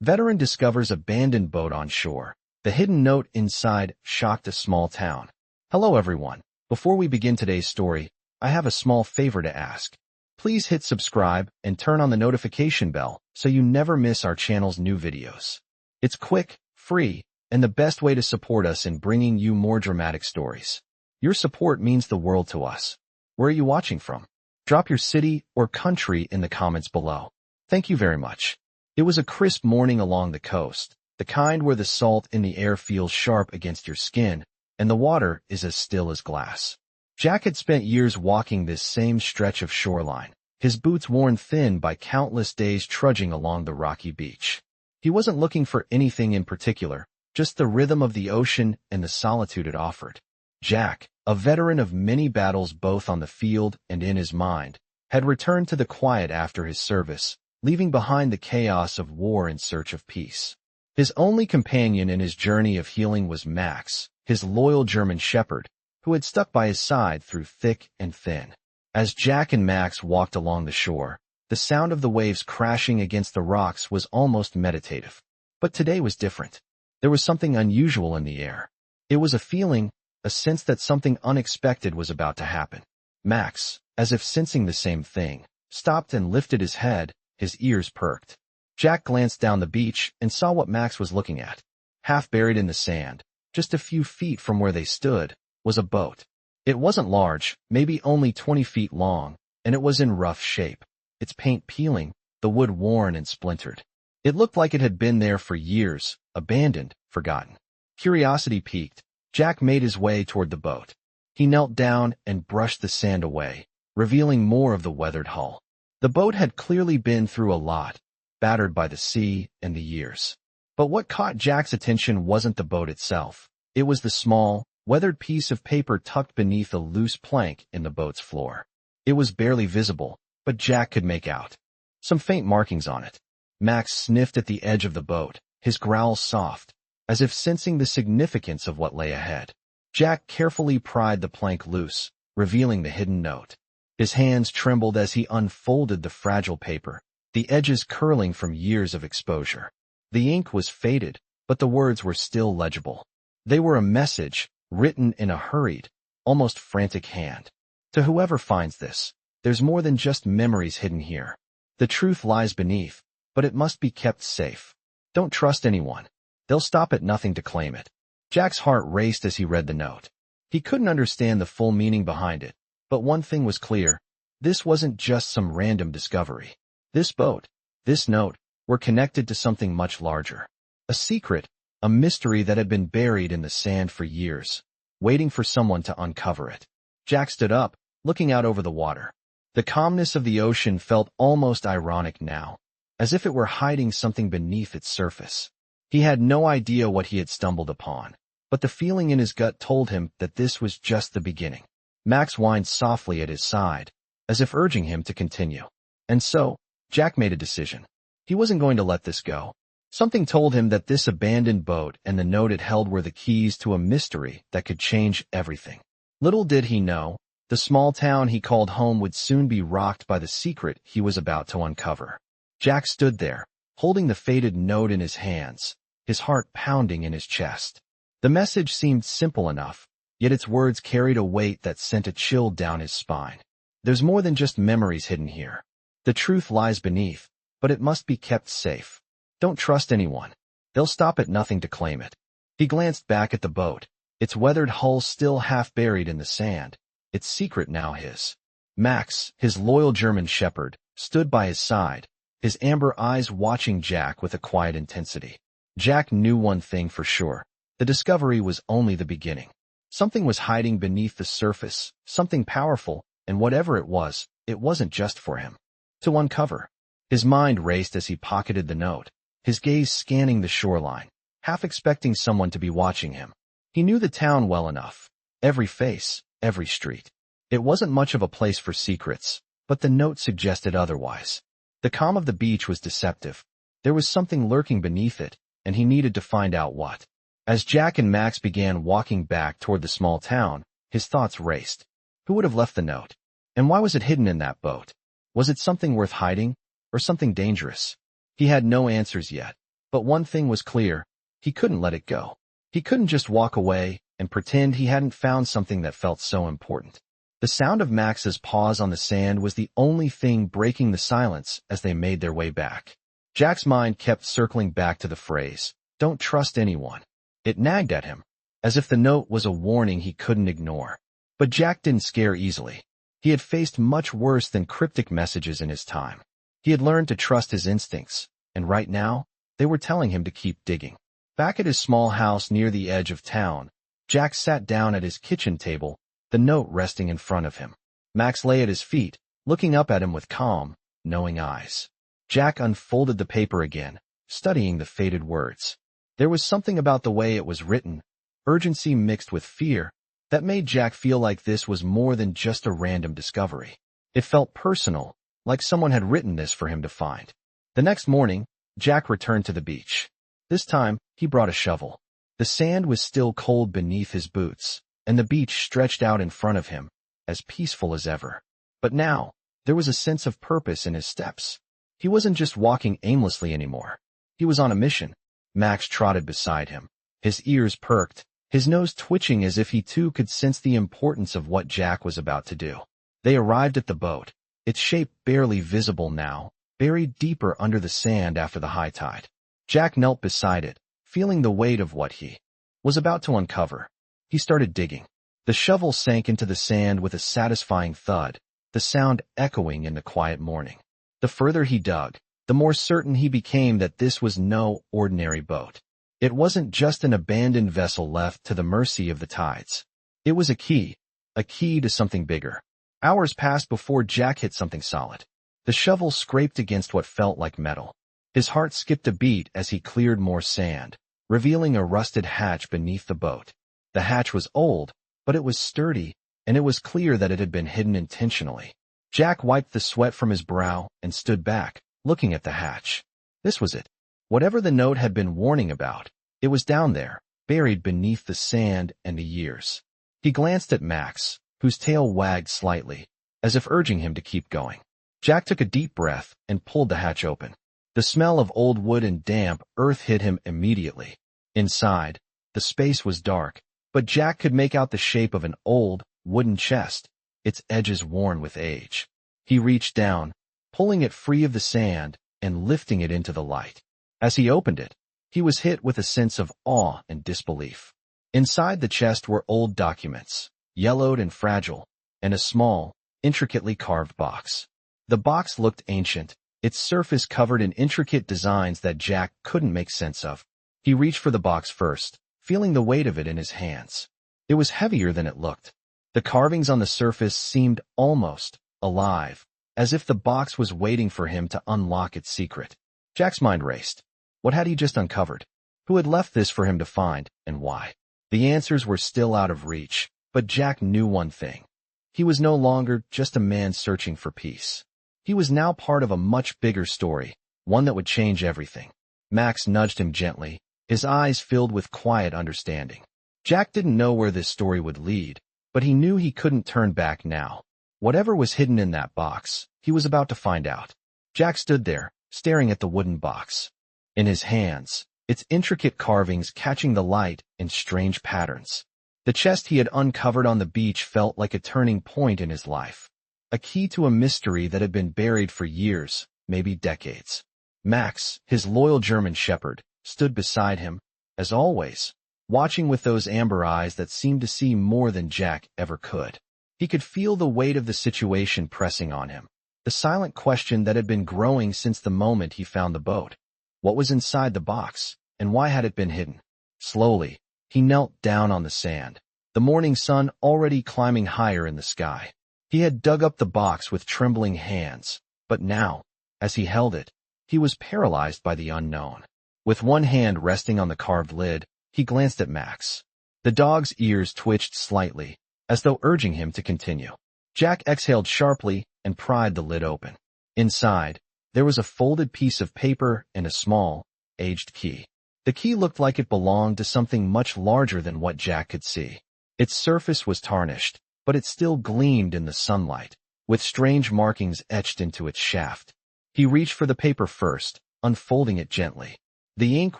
Veteran discovers abandoned boat on shore. The hidden note inside shocked a small town. Hello everyone. Before we begin today's story, I have a small favor to ask. Please hit subscribe and turn on the notification bell so you never miss our channel's new videos. It's quick, free, and the best way to support us in bringing you more dramatic stories. Your support means the world to us. Where are you watching from? Drop your city or country in the comments below. Thank you very much. It was a crisp morning along the coast, the kind where the salt in the air feels sharp against your skin, and the water is as still as glass. Jack had spent years walking this same stretch of shoreline, his boots worn thin by countless days trudging along the rocky beach. He wasn't looking for anything in particular, just the rhythm of the ocean and the solitude it offered. Jack, a veteran of many battles both on the field and in his mind, had returned to the quiet after his service, leaving behind the chaos of war in search of peace. His only companion in his journey of healing was Max, his loyal German shepherd, who had stuck by his side through thick and thin. As Jack and Max walked along the shore, the sound of the waves crashing against the rocks was almost meditative. But today was different. There was something unusual in the air. It was a feeling, a sense that something unexpected was about to happen. Max, as if sensing the same thing, stopped and lifted his head, his ears perked. Jack glanced down the beach and saw what Max was looking at. Half buried in the sand, just a few feet from where they stood, was a boat. It wasn't large, maybe only 20 feet long, and it was in rough shape, its paint peeling, the wood worn and splintered. It looked like it had been there for years, abandoned, forgotten. Curiosity piqued, Jack made his way toward the boat. He knelt down and brushed the sand away, revealing more of the weathered hull. The boat had clearly been through a lot, battered by the sea and the years. But what caught Jack's attention wasn't the boat itself. It was the small, weathered piece of paper tucked beneath a loose plank in the boat's floor. It was barely visible, but Jack could make out some faint markings on it. Max sniffed at the edge of the boat, his growls soft, as if sensing the significance of what lay ahead. Jack carefully pried the plank loose, revealing the hidden note. His hands trembled as he unfolded the fragile paper, the edges curling from years of exposure. The ink was faded, but the words were still legible. They were a message, written in a hurried, almost frantic hand. To whoever finds this, there's more than just memories hidden here. The truth lies beneath, but it must be kept safe. Don't trust anyone. They'll stop at nothing to claim it. Jack's heart raced as he read the note. He couldn't understand the full meaning behind it, but one thing was clear. This wasn't just some random discovery. This boat, this note, were connected to something much larger. A secret, a mystery that had been buried in the sand for years, waiting for someone to uncover it. Jack stood up, looking out over the water. The calmness of the ocean felt almost ironic now, as if it were hiding something beneath its surface. He had no idea what he had stumbled upon, but the feeling in his gut told him that this was just the beginning. Max whined softly at his side, as if urging him to continue. And so, Jack made a decision. He wasn't going to let this go. Something told him that this abandoned boat and the note it held were the keys to a mystery that could change everything. Little did he know, the small town he called home would soon be rocked by the secret he was about to uncover. Jack stood there, holding the faded note in his hands, his heart pounding in his chest. The message seemed simple enough, yet its words carried a weight that sent a chill down his spine. There's more than just memories hidden here. The truth lies beneath, but it must be kept safe. Don't trust anyone. They'll stop at nothing to claim it. He glanced back at the boat, its weathered hull still half buried in the sand, its secret now his. Max, his loyal German shepherd, stood by his side, his amber eyes watching Jack with a quiet intensity. Jack knew one thing for sure. The discovery was only the beginning. Something was hiding beneath the surface, something powerful, and whatever it wasn't just for him to uncover. His mind raced as he pocketed the note, his gaze scanning the shoreline, half expecting someone to be watching him. He knew the town well enough. Every face, every street. It wasn't much of a place for secrets, but the note suggested otherwise. The calm of the beach was deceptive. There was something lurking beneath it, and he needed to find out what. As Jack and Max began walking back toward the small town, his thoughts raced. Who would have left the note? And why was it hidden in that boat? Was it something worth hiding, or something dangerous? He had no answers yet, But one thing was clear. He couldn't let it go. He couldn't just walk away and pretend he hadn't found something that felt so important. The sound of Max's paws on the sand was the only thing breaking the silence as they made their way back. Jack's mind kept circling back to the phrase, "Don't trust anyone." It nagged at him, as if the note was a warning he couldn't ignore. But Jack didn't scare easily. He had faced much worse than cryptic messages in his time. He had learned to trust his instincts, and right now, they were telling him to keep digging. Back at his small house near the edge of town, Jack sat down at his kitchen table, the note resting in front of him. Max lay at his feet, looking up at him with calm, knowing eyes. Jack unfolded the paper again, studying the faded words. There was something about the way it was written, urgency mixed with fear, that made Jack feel like this was more than just a random discovery. It felt personal, like someone had written this for him to find. The next morning, Jack returned to the beach. This time, he brought a shovel. The sand was still cold beneath his boots, and the beach stretched out in front of him, as peaceful as ever. But now, there was a sense of purpose in his steps. He wasn't just walking aimlessly anymore. He was on a mission. Max trotted beside him, his ears perked, his nose twitching as if he too could sense the importance of what Jack was about to do. They arrived at the boat, its shape barely visible now, buried deeper under the sand after the high tide. Jack knelt beside it, feeling the weight of what he was about to uncover. He started digging. The shovel sank into the sand with a satisfying thud, the sound echoing in the quiet morning. The further he dug, the more certain he became that this was no ordinary boat. It wasn't just an abandoned vessel left to the mercy of the tides. It was a key to something bigger. Hours passed before Jack hit something solid. The shovel scraped against what felt like metal. His heart skipped a beat as he cleared more sand, revealing a rusted hatch beneath the boat. The hatch was old, but it was sturdy, and it was clear that it had been hidden intentionally. Jack wiped the sweat from his brow and stood back, looking at the hatch. This was it. Whatever the note had been warning about, it was down there, buried beneath the sand and the years. He glanced at Max, whose tail wagged slightly, as if urging him to keep going. Jack took a deep breath and pulled the hatch open. The smell of old wood and damp earth hit him immediately. Inside, the space was dark, but Jack could make out the shape of an old, wooden chest, its edges worn with age. He reached down, pulling it free of the sand and lifting it into the light. As he opened it, he was hit with a sense of awe and disbelief. Inside the chest were old documents, yellowed and fragile, and a small, intricately carved box. The box looked ancient, its surface covered in intricate designs that Jack couldn't make sense of. He reached for the box first, feeling the weight of it in his hands. It was heavier than it looked. The carvings on the surface seemed almost alive, as if the box was waiting for him to unlock its secret. Jack's mind raced. What had he just uncovered? Who had left this for him to find, and why? The answers were still out of reach, but Jack knew one thing. He was no longer just a man searching for peace. He was now part of a much bigger story, one that would change everything. Max nudged him gently, his eyes filled with quiet understanding. Jack didn't know where this story would lead, but he knew he couldn't turn back now. Whatever was hidden in that box, he was about to find out. Jack stood there, staring at the wooden box. In his hands, its intricate carvings catching the light in strange patterns. The chest he had uncovered on the beach felt like a turning point in his life. A key to a mystery that had been buried for years, maybe decades. Max, his loyal German shepherd, stood beside him, as always, watching with those amber eyes that seemed to see more than Jack ever could. He could feel the weight of the situation pressing on him, the silent question that had been growing since the moment he found the boat. What was inside the box, and why had it been hidden? Slowly, he knelt down on the sand, the morning sun already climbing higher in the sky. He had dug up the box with trembling hands, but now, as he held it, he was paralyzed by the unknown. With one hand resting on the carved lid, he glanced at Max. The dog's ears twitched slightly, as though urging him to continue. Jack exhaled sharply and pried the lid open. Inside, there was a folded piece of paper and a small, aged key. The key looked like it belonged to something much larger than what Jack could see. Its surface was tarnished, but it still gleamed in the sunlight, with strange markings etched into its shaft. He reached for the paper first, unfolding it gently. The ink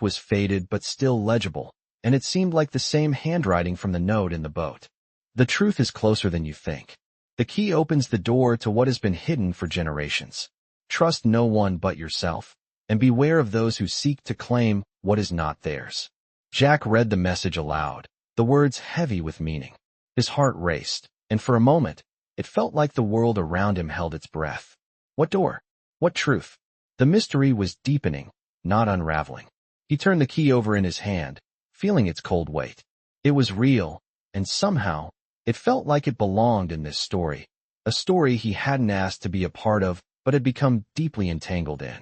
was faded but still legible, and it seemed like the same handwriting from the note in the boat. The truth is closer than you think. The key opens the door to what has been hidden for generations. Trust no one but yourself, and beware of those who seek to claim what is not theirs. Jack read the message aloud, the words heavy with meaning. His heart raced, and for a moment, it felt like the world around him held its breath. What door? What truth? The mystery was deepening, not unraveling. He turned the key over in his hand, feeling its cold weight. It was real, and somehow, it felt like it belonged in this story, a story he hadn't asked to be a part of, but had become deeply entangled in.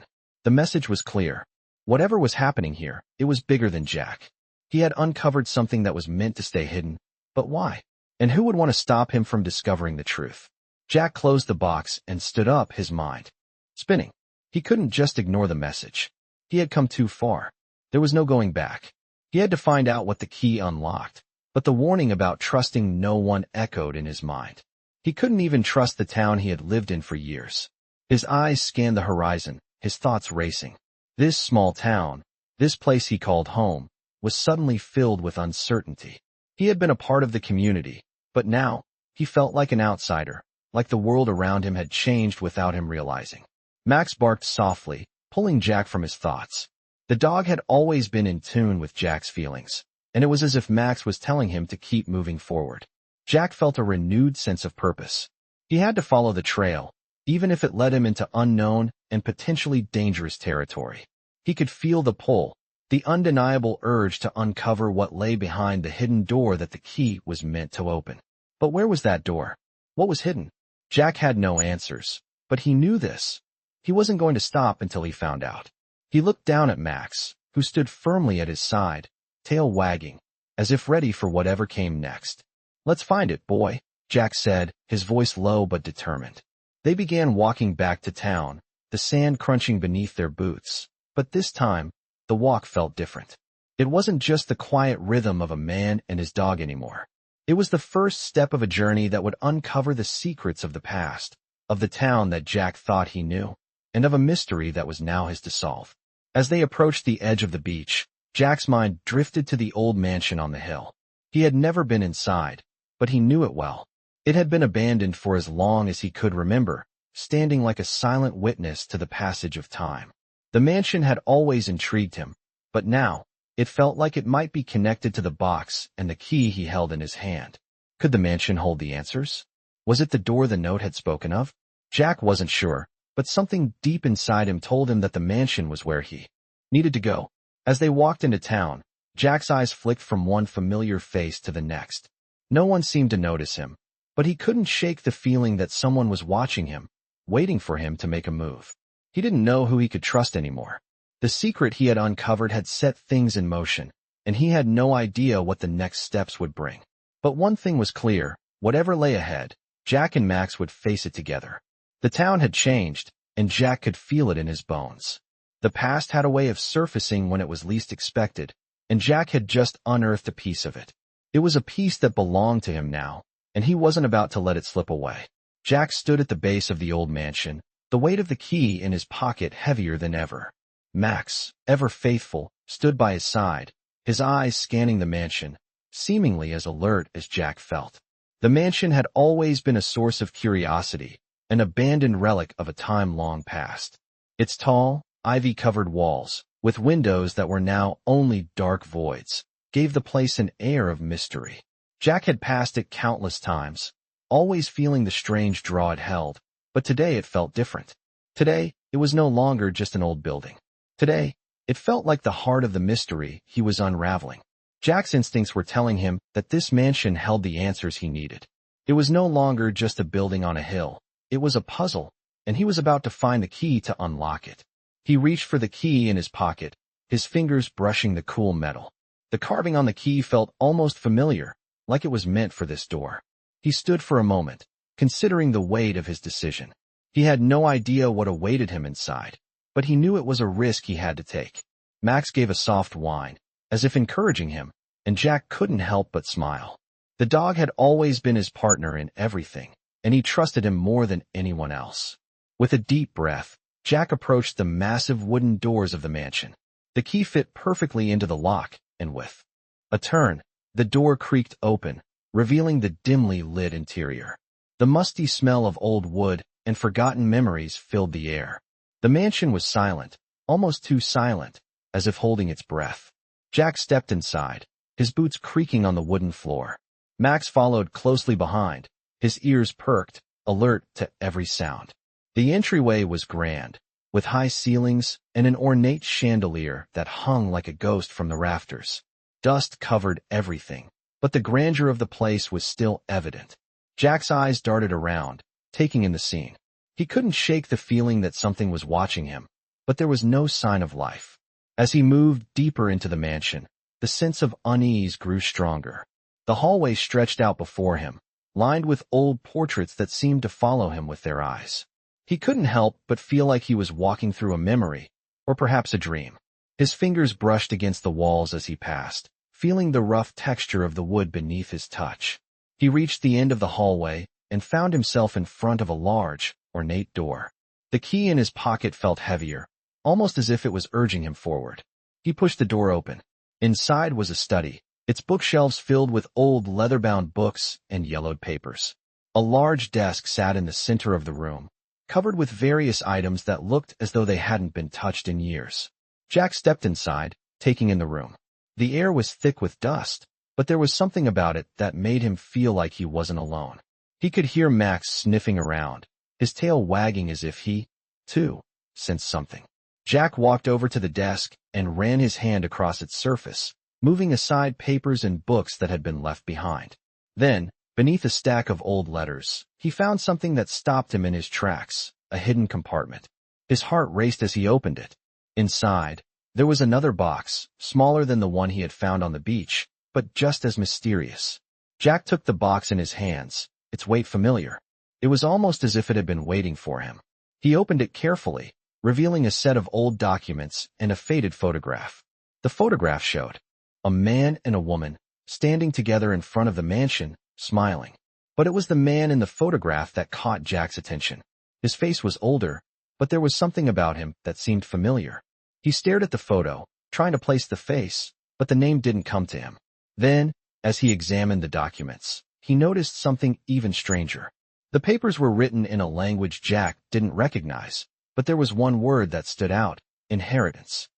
The message was clear. Whatever was happening here, it was bigger than Jack. He had uncovered something that was meant to stay hidden, but why? And who would want to stop him from discovering the truth? Jack closed the box and stood up, his mind spinning. He couldn't just ignore the message. He had come too far. There was no going back. He had to find out what the key unlocked, but the warning about trusting no one echoed in his mind. He couldn't even trust the town he had lived in for years. His eyes scanned the horizon, his thoughts racing. This small town, this place he called home, was suddenly filled with uncertainty. He had been a part of the community, but now, he felt like an outsider, like the world around him had changed without him realizing. Max barked softly, pulling Jack from his thoughts. The dog had always been in tune with Jack's feelings, and it was as if Max was telling him to keep moving forward. Jack felt a renewed sense of purpose. He had to follow the trail, even if it led him into unknown and potentially dangerous territory. He could feel the pull, the undeniable urge to uncover what lay behind the hidden door that the key was meant to open. But where was that door? What was hidden? Jack had no answers, but he knew this. He wasn't going to stop until he found out. He looked down at Max, who stood firmly at his side, tail wagging, as if ready for whatever came next. "Let's find it, boy," Jack said, his voice low but determined. They began walking back to town, the sand crunching beneath their boots. But this time, the walk felt different. It wasn't just the quiet rhythm of a man and his dog anymore. It was the first step of a journey that would uncover the secrets of the past, of the town that Jack thought he knew, and of a mystery that was now his to solve. As they approached the edge of the beach, Jack's mind drifted to the old mansion on the hill. He had never been inside, but he knew it well. It had been abandoned for as long as he could remember, standing like a silent witness to the passage of time. The mansion had always intrigued him, but now, it felt like it might be connected to the box and the key he held in his hand. Could the mansion hold the answers? Was it the door the note had spoken of? Jack wasn't sure, but something deep inside him told him that the mansion was where he needed to go. As they walked into town, Jack's eyes flicked from one familiar face to the next. No one seemed to notice him, but he couldn't shake the feeling that someone was watching him, waiting for him to make a move. He didn't know who he could trust anymore. The secret he had uncovered had set things in motion, and he had no idea what the next steps would bring. But one thing was clear, whatever lay ahead, Jack and Max would face it together. The town had changed, and Jack could feel it in his bones. The past had a way of surfacing when it was least expected, and Jack had just unearthed a piece of it. It was a piece that belonged to him now, and he wasn't about to let it slip away. Jack stood at the base of the old mansion, the weight of the key in his pocket heavier than ever. Max, ever faithful, stood by his side, his eyes scanning the mansion, seemingly as alert as Jack felt. The mansion had always been a source of curiosity, an abandoned relic of a time long past. Its tall, ivy-covered walls, with windows that were now only dark voids, gave the place an air of mystery. Jack had passed it countless times, always feeling the strange draw it held, but today it felt different. Today, it was no longer just an old building. Today, it felt like the heart of the mystery he was unraveling. Jack's instincts were telling him that this mansion held the answers he needed. It was no longer just a building on a hill. It was a puzzle, and he was about to find the key to unlock it. He reached for the key in his pocket, his fingers brushing the cool metal. The carving on the key felt almost familiar, like it was meant for this door. He stood for a moment, considering the weight of his decision. He had no idea what awaited him inside, but he knew it was a risk he had to take. Max gave a soft whine, as if encouraging him, and Jack couldn't help but smile. The dog had always been his partner in everything, and he trusted him more than anyone else. With a deep breath, Jack approached the massive wooden doors of the mansion. The key fit perfectly into the lock, and with a turn, the door creaked open, revealing the dimly lit interior. The musty smell of old wood and forgotten memories filled the air. The mansion was silent, almost too silent, as if holding its breath. Jack stepped inside, his boots creaking on the wooden floor. Max followed closely behind, his ears perked, alert to every sound. The entryway was grand, with high ceilings and an ornate chandelier that hung like a ghost from the rafters. Dust covered everything, but the grandeur of the place was still evident. Jack's eyes darted around, taking in the scene. He couldn't shake the feeling that something was watching him, but there was no sign of life. As he moved deeper into the mansion, the sense of unease grew stronger. The hallway stretched out before him, lined with old portraits that seemed to follow him with their eyes. He couldn't help but feel like he was walking through a memory, or perhaps a dream. His fingers brushed against the walls as he passed, feeling the rough texture of the wood beneath his touch. He reached the end of the hallway and found himself in front of a large, ornate door. The key in his pocket felt heavier, almost as if it was urging him forward. He pushed the door open. Inside was a study, its bookshelves filled with old leather-bound books and yellowed papers. A large desk sat in the center of the room, covered with various items that looked as though they hadn't been touched in years. Jack stepped inside, taking in the room. The air was thick with dust, but there was something about it that made him feel like he wasn't alone. He could hear Max sniffing around, his tail wagging as if he, too, sensed something. Jack walked over to the desk and ran his hand across its surface, moving aside papers and books that had been left behind. Then, beneath a stack of old letters, he found something that stopped him in his tracks, a hidden compartment. His heart raced as he opened it. Inside, there was another box, smaller than the one he had found on the beach, but just as mysterious. Jack took the box in his hands, its weight familiar. It was almost as if it had been waiting for him. He opened it carefully, revealing a set of old documents and a faded photograph. The photograph showed a man and a woman, standing together in front of the mansion, smiling. But it was the man in the photograph that caught Jack's attention. His face was older, but there was something about him that seemed familiar. He stared at the photo, trying to place the face, but the name didn't come to him. Then, as he examined the documents, he noticed something even stranger. The papers were written in a language Jack didn't recognize, but there was one word that stood out: inheritance.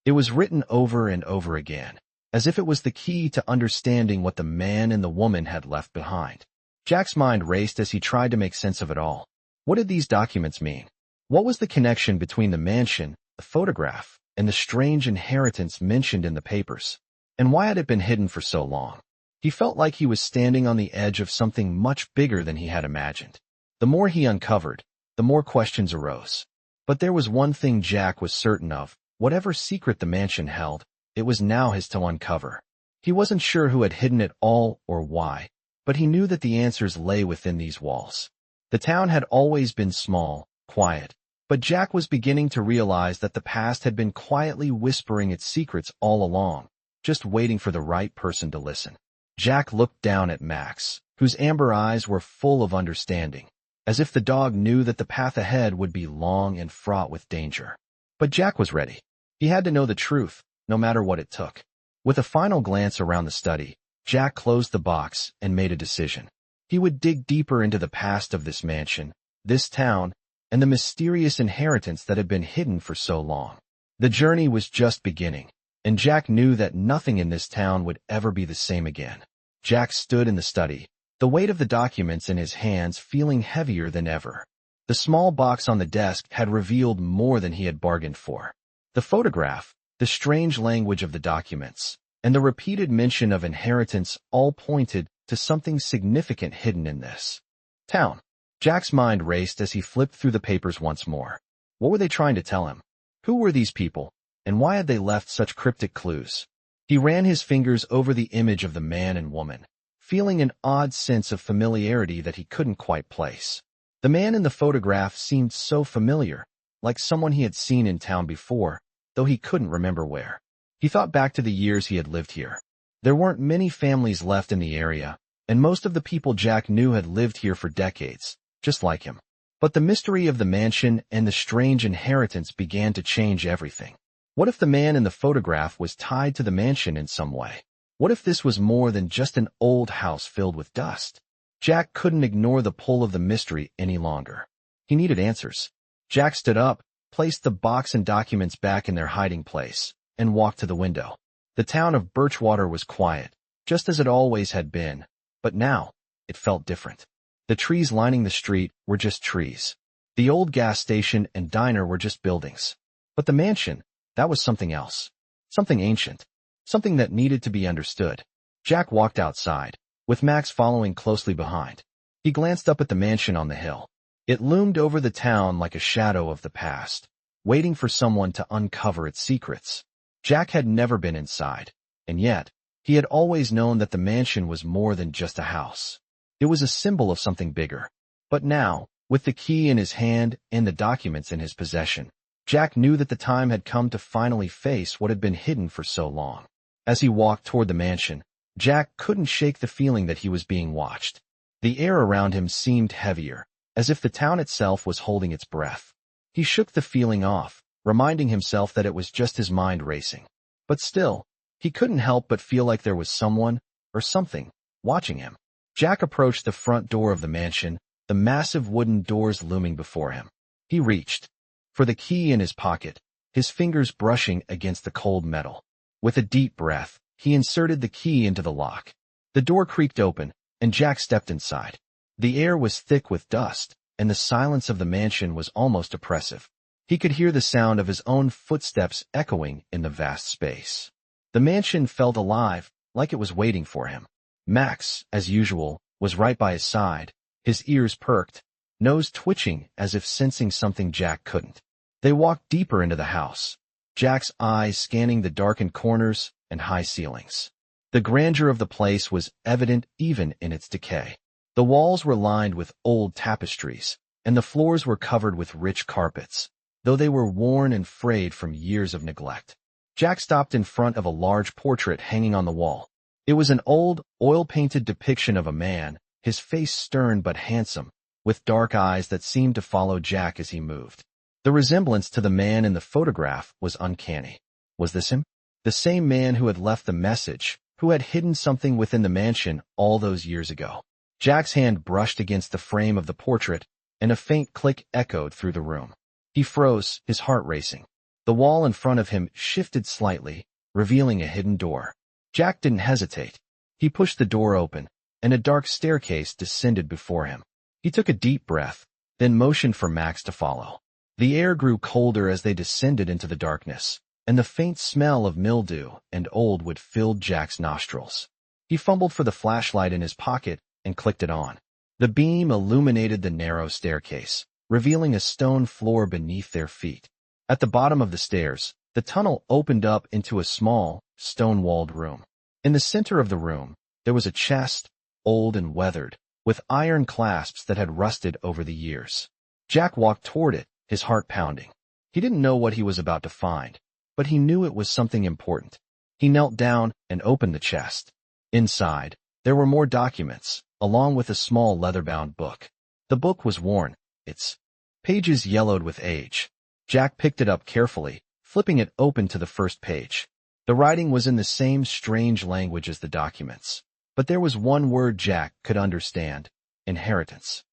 It was written over and over again, as if it was the key to understanding what the man and the woman had left behind. Jack's mind raced as he tried to make sense of it all. What did these documents mean? What was the connection between the mansion, the photograph, and the strange inheritance mentioned in the papers? And why had it been hidden for so long? He felt like he was standing on the edge of something much bigger than he had imagined. The more he uncovered, the more questions arose. But there was one thing Jack was certain of: whatever secret the mansion held, it was now his to uncover. He wasn't sure who had hidden it all or why, but he knew that the answers lay within these walls. The town had always been small, quiet, but Jack was beginning to realize that the past had been quietly whispering its secrets all along, just waiting for the right person to listen. Jack looked down at Max, whose amber eyes were full of understanding, as if the dog knew that the path ahead would be long and fraught with danger. But Jack was ready. He had to know the truth, no matter what it took. With a final glance around the study, Jack closed the box and made a decision. He would dig deeper into the past of this mansion, this town, and the mysterious inheritance that had been hidden for so long. The journey was just beginning, and Jack knew that nothing in this town would ever be the same again. Jack stood in the study, the weight of the documents in his hands feeling heavier than ever. The small box on the desk had revealed more than he had bargained for. The photograph, the strange language of the documents, and the repeated mention of inheritance all pointed to something significant hidden in this town. Jack's mind raced as he flipped through the papers once more. What were they trying to tell him? Who were these people, and why had they left such cryptic clues? He ran his fingers over the image of the man and woman, feeling an odd sense of familiarity that he couldn't quite place. The man in the photograph seemed so familiar, like someone he had seen in town before, though he couldn't remember where. He thought back to the years he had lived here. There weren't many families left in the area, and most of the people Jack knew had lived here for decades, just like him. But the mystery of the mansion and the strange inheritance began to change everything. What if the man in the photograph was tied to the mansion in some way? What if this was more than just an old house filled with dust? Jack couldn't ignore the pull of the mystery any longer. He needed answers. Jack stood up, placed the box and documents back in their hiding place, and walked to the window. The town of Birchwater was quiet, just as it always had been, but now it felt different. The trees lining the street were just trees. The old gas station and diner were just buildings. But the mansion, that was something else. Something ancient. Something that needed to be understood. Jack walked outside, with Max following closely behind. He glanced up at the mansion on the hill. It loomed over the town like a shadow of the past, waiting for someone to uncover its secrets. Jack had never been inside, and yet, he had always known that the mansion was more than just a house. It was a symbol of something bigger. But now, with the key in his hand and the documents in his possession, Jack knew that the time had come to finally face what had been hidden for so long. As he walked toward the mansion, Jack couldn't shake the feeling that he was being watched. The air around him seemed heavier, as if the town itself was holding its breath. He shook the feeling off, reminding himself that it was just his mind racing. But still, he couldn't help but feel like there was someone, or something, watching him. Jack approached the front door of the mansion, the massive wooden doors looming before him. He reached for the key in his pocket, his fingers brushing against the cold metal. With a deep breath, he inserted the key into the lock. The door creaked open, and Jack stepped inside. The air was thick with dust, and the silence of the mansion was almost oppressive. He could hear the sound of his own footsteps echoing in the vast space. The mansion felt alive, like it was waiting for him. Max, as usual, was right by his side, his ears perked, nose twitching as if sensing something Jack couldn't. They walked deeper into the house, Jack's eyes scanning the darkened corners and high ceilings. The grandeur of the place was evident even in its decay. The walls were lined with old tapestries, and the floors were covered with rich carpets, though they were worn and frayed from years of neglect. Jack stopped in front of a large portrait hanging on the wall. It was an old, oil-painted depiction of a man, his face stern but handsome, with dark eyes that seemed to follow Jack as he moved. The resemblance to the man in the photograph was uncanny. Was this him? The same man who had left the message, who had hidden something within the mansion all those years ago. Jack's hand brushed against the frame of the portrait, and a faint click echoed through the room. He froze, his heart racing. The wall in front of him shifted slightly, revealing a hidden door. Jack didn't hesitate. He pushed the door open, and a dark staircase descended before him. He took a deep breath, then motioned for Max to follow. The air grew colder as they descended into the darkness, and the faint smell of mildew and old wood filled Jack's nostrils. He fumbled for the flashlight in his pocket and clicked it on. The beam illuminated the narrow staircase, revealing a stone floor beneath their feet. At the bottom of the stairs, the tunnel opened up into a small, stone-walled room. In the center of the room, there was a chest, old and weathered, with iron clasps that had rusted over the years. Jack walked toward it, his heart pounding. He didn't know what he was about to find, but he knew it was something important. He knelt down and opened the chest. Inside, there were more documents, along with a small leather-bound book. The book was worn, its pages yellowed with age. Jack picked it up carefully, flipping it open to the first page. The writing was in the same strange language as the documents, but there was one word Jack could understand: inheritance.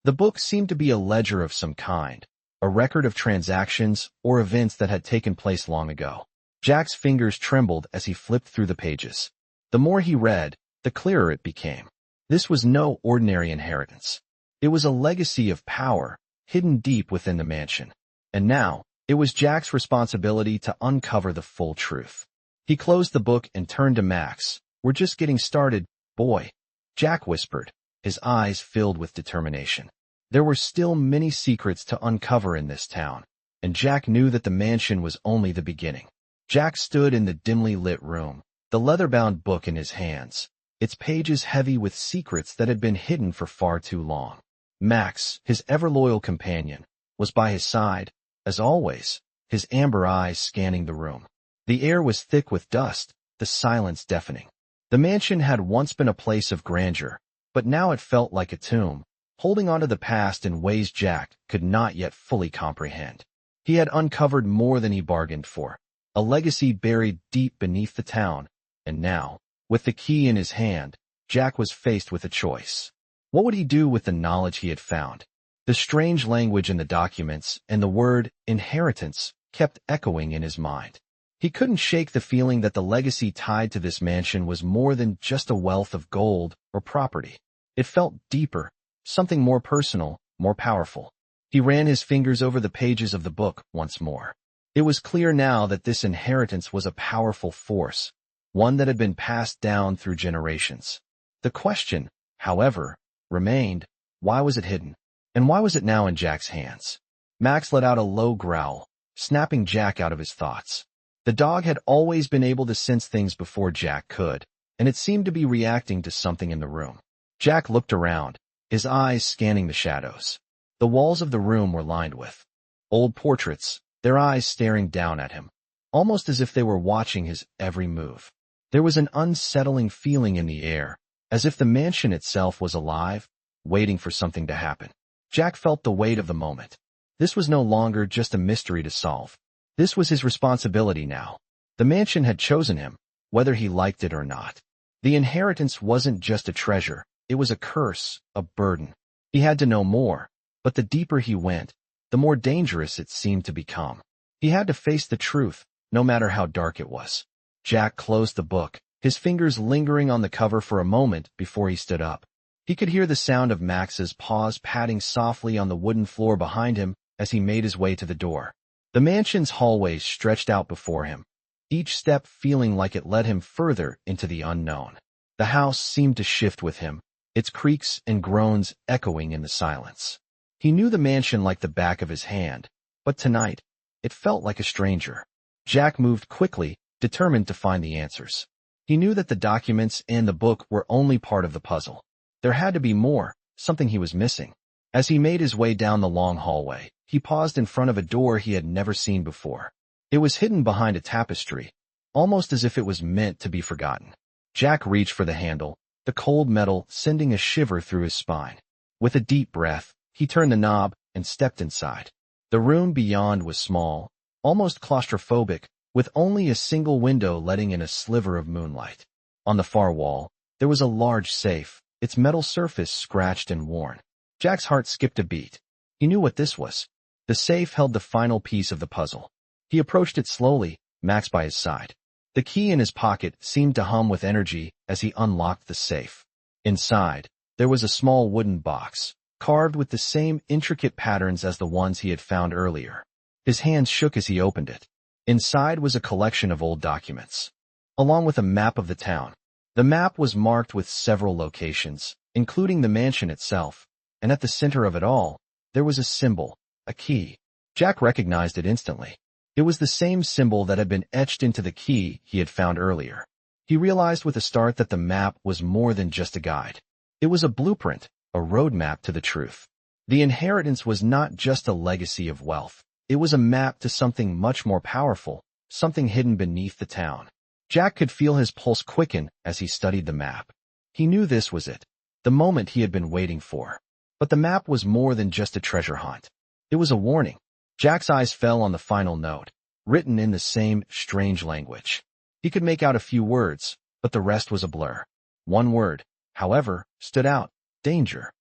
The book seemed to be a ledger of some kind, a record of transactions or events that had taken place long ago. Jack's fingers trembled as he flipped through the pages. The more he read, the clearer it became. This was no ordinary inheritance. It was a legacy of power, hidden deep within the mansion. And now, it was Jack's responsibility to uncover the full truth. He closed the book and turned to Max. "We're just getting started, boy," Jack whispered, his eyes filled with determination. There were still many secrets to uncover in this town, and Jack knew that the mansion was only the beginning. Jack stood in the dimly lit room, the leather-bound book in his hands, its pages heavy with secrets that had been hidden for far too long. Max, his ever-loyal companion, was by his side, as always, his amber eyes scanning the room. The air was thick with dust, the silence deafening. The mansion had once been a place of grandeur, but now it felt like a tomb, holding on to the past in ways Jack could not yet fully comprehend. He had uncovered more than he bargained for, a legacy buried deep beneath the town, and now, with the key in his hand, Jack was faced with a choice. What would he do with the knowledge he had found? The strange language in the documents and the word inheritance kept echoing in his mind. He couldn't shake the feeling that the legacy tied to this mansion was more than just a wealth of gold or property. It felt deeper, something more personal, more powerful. He ran his fingers over the pages of the book once more. It was clear now that this inheritance was a powerful force, one that had been passed down through generations. The question, however, remained, why was it hidden? And why was it now in Jack's hands? Max let out a low growl, snapping Jack out of his thoughts. The dog had always been able to sense things before Jack could, and it seemed to be reacting to something in the room. Jack looked around, his eyes scanning the shadows. The walls of the room were lined with old portraits, their eyes staring down at him, almost as if they were watching his every move. There was an unsettling feeling in the air, as if the mansion itself was alive, waiting for something to happen. Jack felt the weight of the moment. This was no longer just a mystery to solve. This was his responsibility now. The mansion had chosen him, whether he liked it or not. The inheritance wasn't just a treasure, it was a curse, a burden. He had to know more, but the deeper he went, the more dangerous it seemed to become. He had to face the truth, no matter how dark it was. Jack closed the book, his fingers lingering on the cover for a moment before he stood up. He could hear the sound of Max's paws patting softly on the wooden floor behind him as he made his way to the door. The mansion's hallways stretched out before him, each step feeling like it led him further into the unknown. The house seemed to shift with him, its creaks and groans echoing in the silence. He knew the mansion like the back of his hand, but tonight, it felt like a stranger. Jack moved quickly, determined to find the answers. He knew that the documents and the book were only part of the puzzle. There had to be more, something he was missing. As he made his way down the long hallway, he paused in front of a door he had never seen before. It was hidden behind a tapestry, almost as if it was meant to be forgotten. Jack reached for the handle, the cold metal sending a shiver through his spine. With a deep breath, he turned the knob and stepped inside. The room beyond was small, almost claustrophobic, with only a single window letting in a sliver of moonlight. On the far wall, there was a large safe, its metal surface scratched and worn. Jack's heart skipped a beat. He knew what this was. The safe held the final piece of the puzzle. He approached it slowly, Max by his side. The key in his pocket seemed to hum with energy as he unlocked the safe. Inside, there was a small wooden box, carved with the same intricate patterns as the ones he had found earlier. His hands shook as he opened it. Inside was a collection of old documents, along with a map of the town. The map was marked with several locations, including the mansion itself, and at the center of it all, there was a symbol, a key. Jack recognized it instantly. It was the same symbol that had been etched into the key he had found earlier. He realized with a start that the map was more than just a guide. It was a blueprint, a roadmap to the truth. The inheritance was not just a legacy of wealth. It was a map to something much more powerful, something hidden beneath the town. Jack could feel his pulse quicken as he studied the map. He knew this was it, the moment he had been waiting for. But the map was more than just a treasure hunt. It was a warning. Jack's eyes fell on the final note, written in the same strange language. He could make out a few words, but the rest was a blur. One word, however, stood out: danger.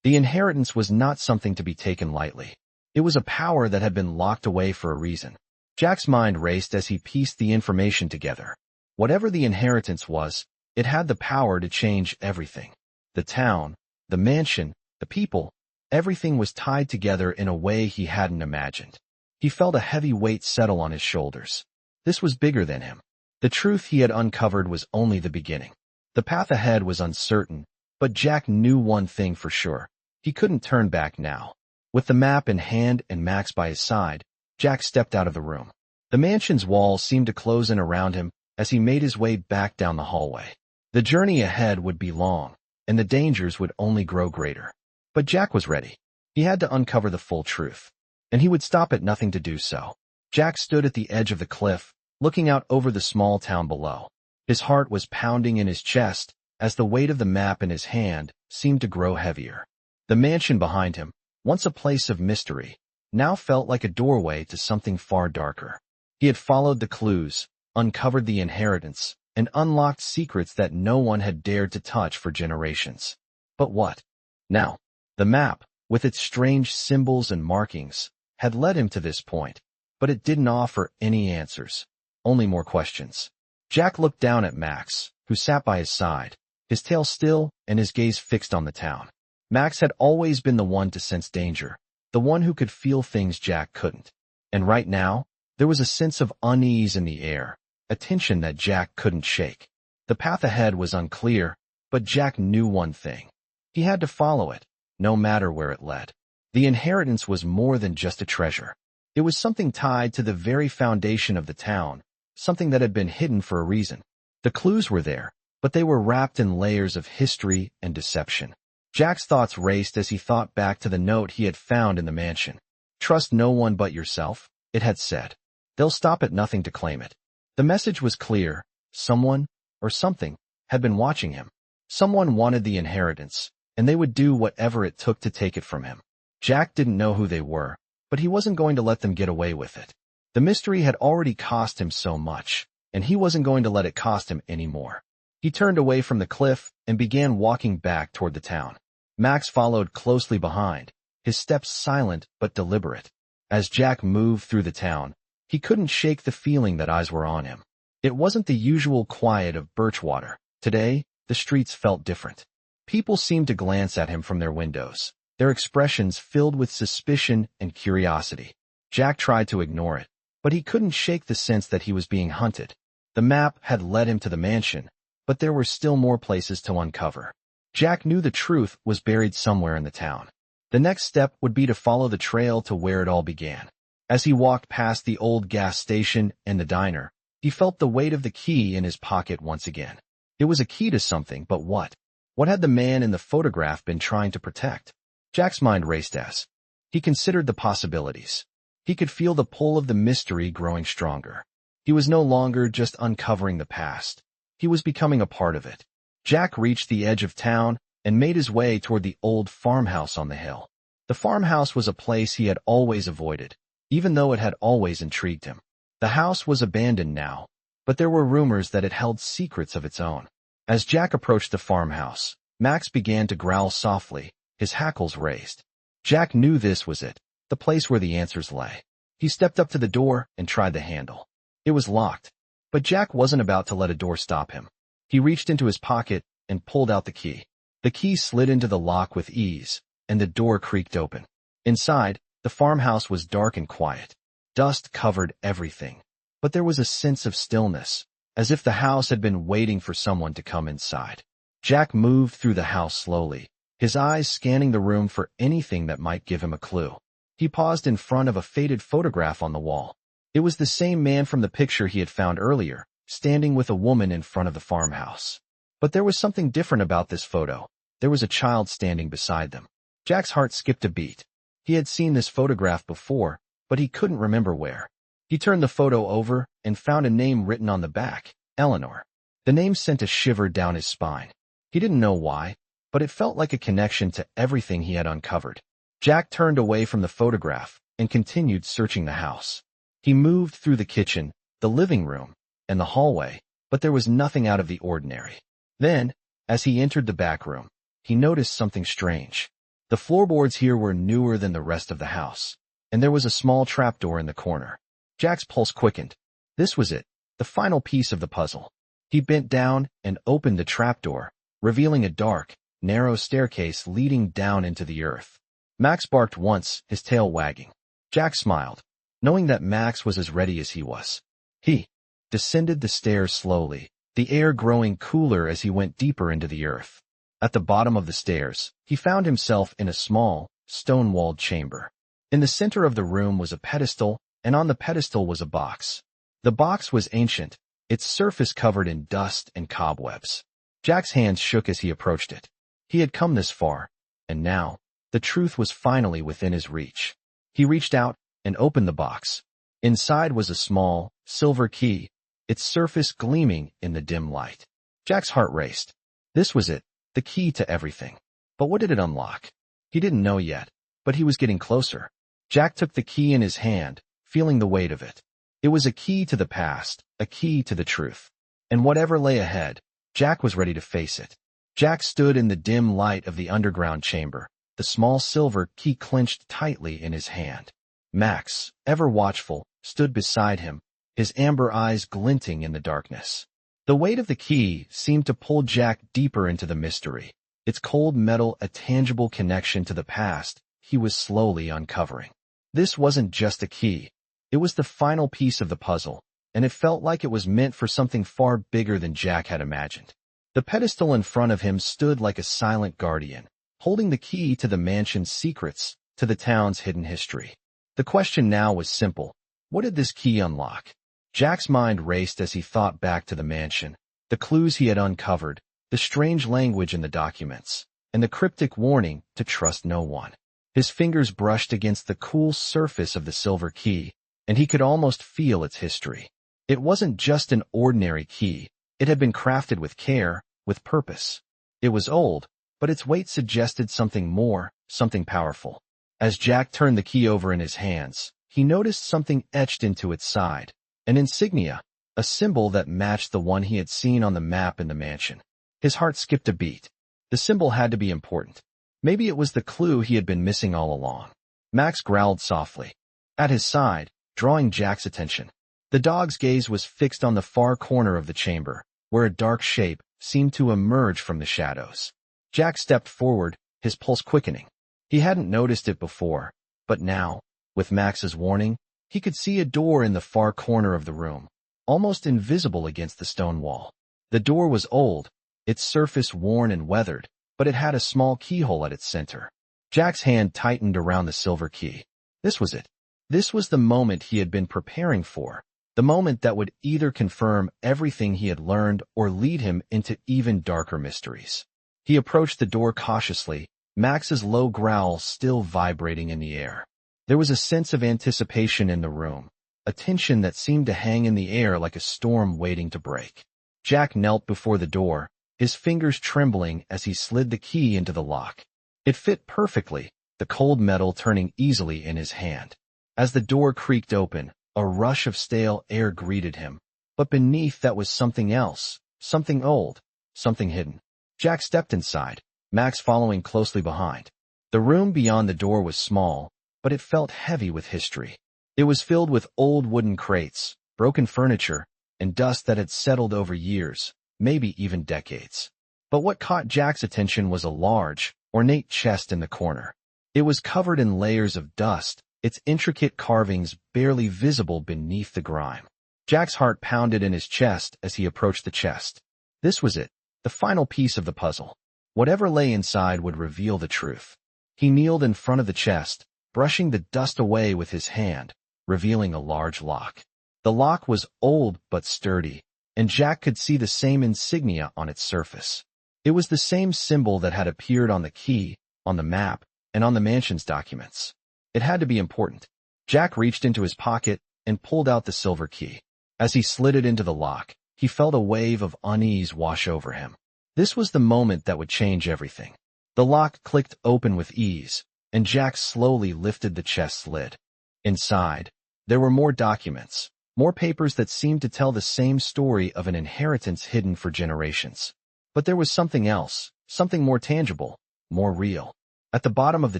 The inheritance was not something to be taken lightly. It was a power that had been locked away for a reason. Jack's mind raced as he pieced the information together. Whatever the inheritance was, it had the power to change everything. The town, the mansion, the people, everything was tied together in a way he hadn't imagined. He felt a heavy weight settle on his shoulders. This was bigger than him. The truth he had uncovered was only the beginning. The path ahead was uncertain, but Jack knew one thing for sure. He couldn't turn back now. With the map in hand and Max by his side, Jack stepped out of the room. The mansion's walls seemed to close in around him as he made his way back down the hallway. The journey ahead would be long, and the dangers would only grow greater. But Jack was ready. He had to uncover the full truth, and he would stop at nothing to do so. Jack stood at the edge of the cliff, looking out over the small town below. His heart was pounding in his chest as the weight of the map in his hand seemed to grow heavier. The mansion behind him, once a place of mystery, now felt like a doorway to something far darker. He had followed the clues, uncovered the inheritance, and unlocked secrets that no one had dared to touch for generations. But what? Now, the map, with its strange symbols and markings, had led him to this point, but it didn't offer any answers, only more questions. Jack looked down at Max, who sat by his side, his tail still and his gaze fixed on the town. Max had always been the one to sense danger, the one who could feel things Jack couldn't. And right now, there was a sense of unease in the air, a tension that Jack couldn't shake. The path ahead was unclear, but Jack knew one thing. He had to follow it, no matter where it led. The inheritance was more than just a treasure. It was something tied to the very foundation of the town, something that had been hidden for a reason. The clues were there, but they were wrapped in layers of history and deception. Jack's thoughts raced as he thought back to the note he had found in the mansion. "Trust no one but yourself," it had said. "They'll stop at nothing to claim it." The message was clear. Someone, or something, had been watching him. Someone wanted the inheritance, and they would do whatever it took to take it from him. Jack didn't know who they were, but he wasn't going to let them get away with it. The mystery had already cost him so much, and he wasn't going to let it cost him any more. He turned away from the cliff and began walking back toward the town. Max followed closely behind, his steps silent but deliberate. As Jack moved through the town, he couldn't shake the feeling that eyes were on him. It wasn't the usual quiet of Birchwater. Today, the streets felt different. People seemed to glance at him from their windows, their expressions filled with suspicion and curiosity. Jack tried to ignore it, but he couldn't shake the sense that he was being hunted. The map had led him to the mansion, but there were still more places to uncover. Jack knew the truth was buried somewhere in the town. The next step would be to follow the trail to where it all began. As he walked past the old gas station and the diner, he felt the weight of the key in his pocket once again. It was a key to something, but what? What had the man in the photograph been trying to protect? Jack's mind raced as he considered the possibilities. He could feel the pull of the mystery growing stronger. He was no longer just uncovering the past. He was becoming a part of it. Jack reached the edge of town and made his way toward the old farmhouse on the hill. The farmhouse was a place he had always avoided, even though it had always intrigued him. The house was abandoned now, but there were rumors that it held secrets of its own. As Jack approached the farmhouse, Max began to growl softly, his hackles raised. Jack knew this was it, the place where the answers lay. He stepped up to the door and tried the handle. It was locked, but Jack wasn't about to let a door stop him. He reached into his pocket and pulled out the key. The key slid into the lock with ease, and the door creaked open. Inside, the farmhouse was dark and quiet. Dust covered everything, but there was a sense of stillness, as if the house had been waiting for someone to come inside. Jack moved through the house slowly, his eyes scanning the room for anything that might give him a clue. He paused in front of a faded photograph on the wall. It was the same man from the picture he had found earlier, standing with a woman in front of the farmhouse. But there was something different about this photo. There was a child standing beside them. Jack's heart skipped a beat. He had seen this photograph before, but he couldn't remember where. He turned the photo over and found a name written on the back, Eleanor. The name sent a shiver down his spine. He didn't know why, but it felt like a connection to everything he had uncovered. Jack turned away from the photograph and continued searching the house. He moved through the kitchen, the living room, and the hallway, but there was nothing out of the ordinary. Then, as he entered the back room, he noticed something strange. The floorboards here were newer than the rest of the house, and there was a small trapdoor in the corner. Jack's pulse quickened. This was it, the final piece of the puzzle. He bent down and opened the trapdoor, revealing a dark, narrow staircase leading down into the earth. Max barked once, his tail wagging. Jack smiled, knowing that Max was as ready as he was. He descended the stairs slowly, the air growing cooler as he went deeper into the earth. At the bottom of the stairs, he found himself in a small, stone-walled chamber. In the center of the room was a pedestal, and on the pedestal was a box. The box was ancient, its surface covered in dust and cobwebs. Jack's hands shook as he approached it. He had come this far, and now, the truth was finally within his reach. He reached out and opened the box. Inside was a small, silver key, its surface gleaming in the dim light. Jack's heart raced. This was it, the key to everything. But what did it unlock? He didn't know yet, but he was getting closer. Jack took the key in his hand, feeling the weight of it. It was a key to the past, a key to the truth. And whatever lay ahead, Jack was ready to face it. Jack stood in the dim light of the underground chamber, the small silver key clenched tightly in his hand. Max, ever watchful, stood beside him, his amber eyes glinting in the darkness. The weight of the key seemed to pull Jack deeper into the mystery, its cold metal a tangible connection to the past he was slowly uncovering. This wasn't just a key. It was the final piece of the puzzle, and it felt like it was meant for something far bigger than Jack had imagined. The pedestal in front of him stood like a silent guardian, holding the key to the mansion's secrets, to the town's hidden history. The question now was simple. What did this key unlock? Jack's mind raced as he thought back to the mansion, the clues he had uncovered, the strange language in the documents, and the cryptic warning to trust no one. His fingers brushed against the cool surface of the silver key, and he could almost feel its history. It wasn't just an ordinary key. It had been crafted with care, with purpose. It was old, but its weight suggested something more, something powerful. As Jack turned the key over in his hands, he noticed something etched into its side, an insignia, a symbol that matched the one he had seen on the map in the mansion. His heart skipped a beat. The symbol had to be important. Maybe it was the clue he had been missing all along. Max growled softly. At his side, drawing Jack's attention. The dog's gaze was fixed on the far corner of the chamber, where a dark shape seemed to emerge from the shadows. Jack stepped forward, his pulse quickening. He hadn't noticed it before, but now, with Max's warning, he could see a door in the far corner of the room, almost invisible against the stone wall. The door was old, its surface worn and weathered, but it had a small keyhole at its center. Jack's hand tightened around the silver key. This was it. This was the moment he had been preparing for, the moment that would either confirm everything he had learned or lead him into even darker mysteries. He approached the door cautiously, Max's low growl still vibrating in the air. There was a sense of anticipation in the room, a tension that seemed to hang in the air like a storm waiting to break. Jack knelt before the door, his fingers trembling as he slid the key into the lock. It fit perfectly, the cold metal turning easily in his hand. As the door creaked open, a rush of stale air greeted him, but beneath that was something else, something old, something hidden. Jack stepped inside, Max following closely behind. The room beyond the door was small, but it felt heavy with history. It was filled with old wooden crates, broken furniture, and dust that had settled over years, maybe even decades. But what caught Jack's attention was a large, ornate chest in the corner. It was covered in layers of dust, its intricate carvings barely visible beneath the grime. Jack's heart pounded in his chest as he approached the chest. This was it, the final piece of the puzzle. Whatever lay inside would reveal the truth. He kneeled in front of the chest, brushing the dust away with his hand, revealing a large lock. The lock was old but sturdy, and Jack could see the same insignia on its surface. It was the same symbol that had appeared on the key, on the map, and on the mansion's documents. It had to be important. Jack reached into his pocket and pulled out the silver key. As he slid it into the lock, he felt a wave of unease wash over him. This was the moment that would change everything. The lock clicked open with ease, and Jack slowly lifted the chest's lid. Inside, there were more documents, more papers that seemed to tell the same story of an inheritance hidden for generations. But there was something else, something more tangible, more real. At the bottom of the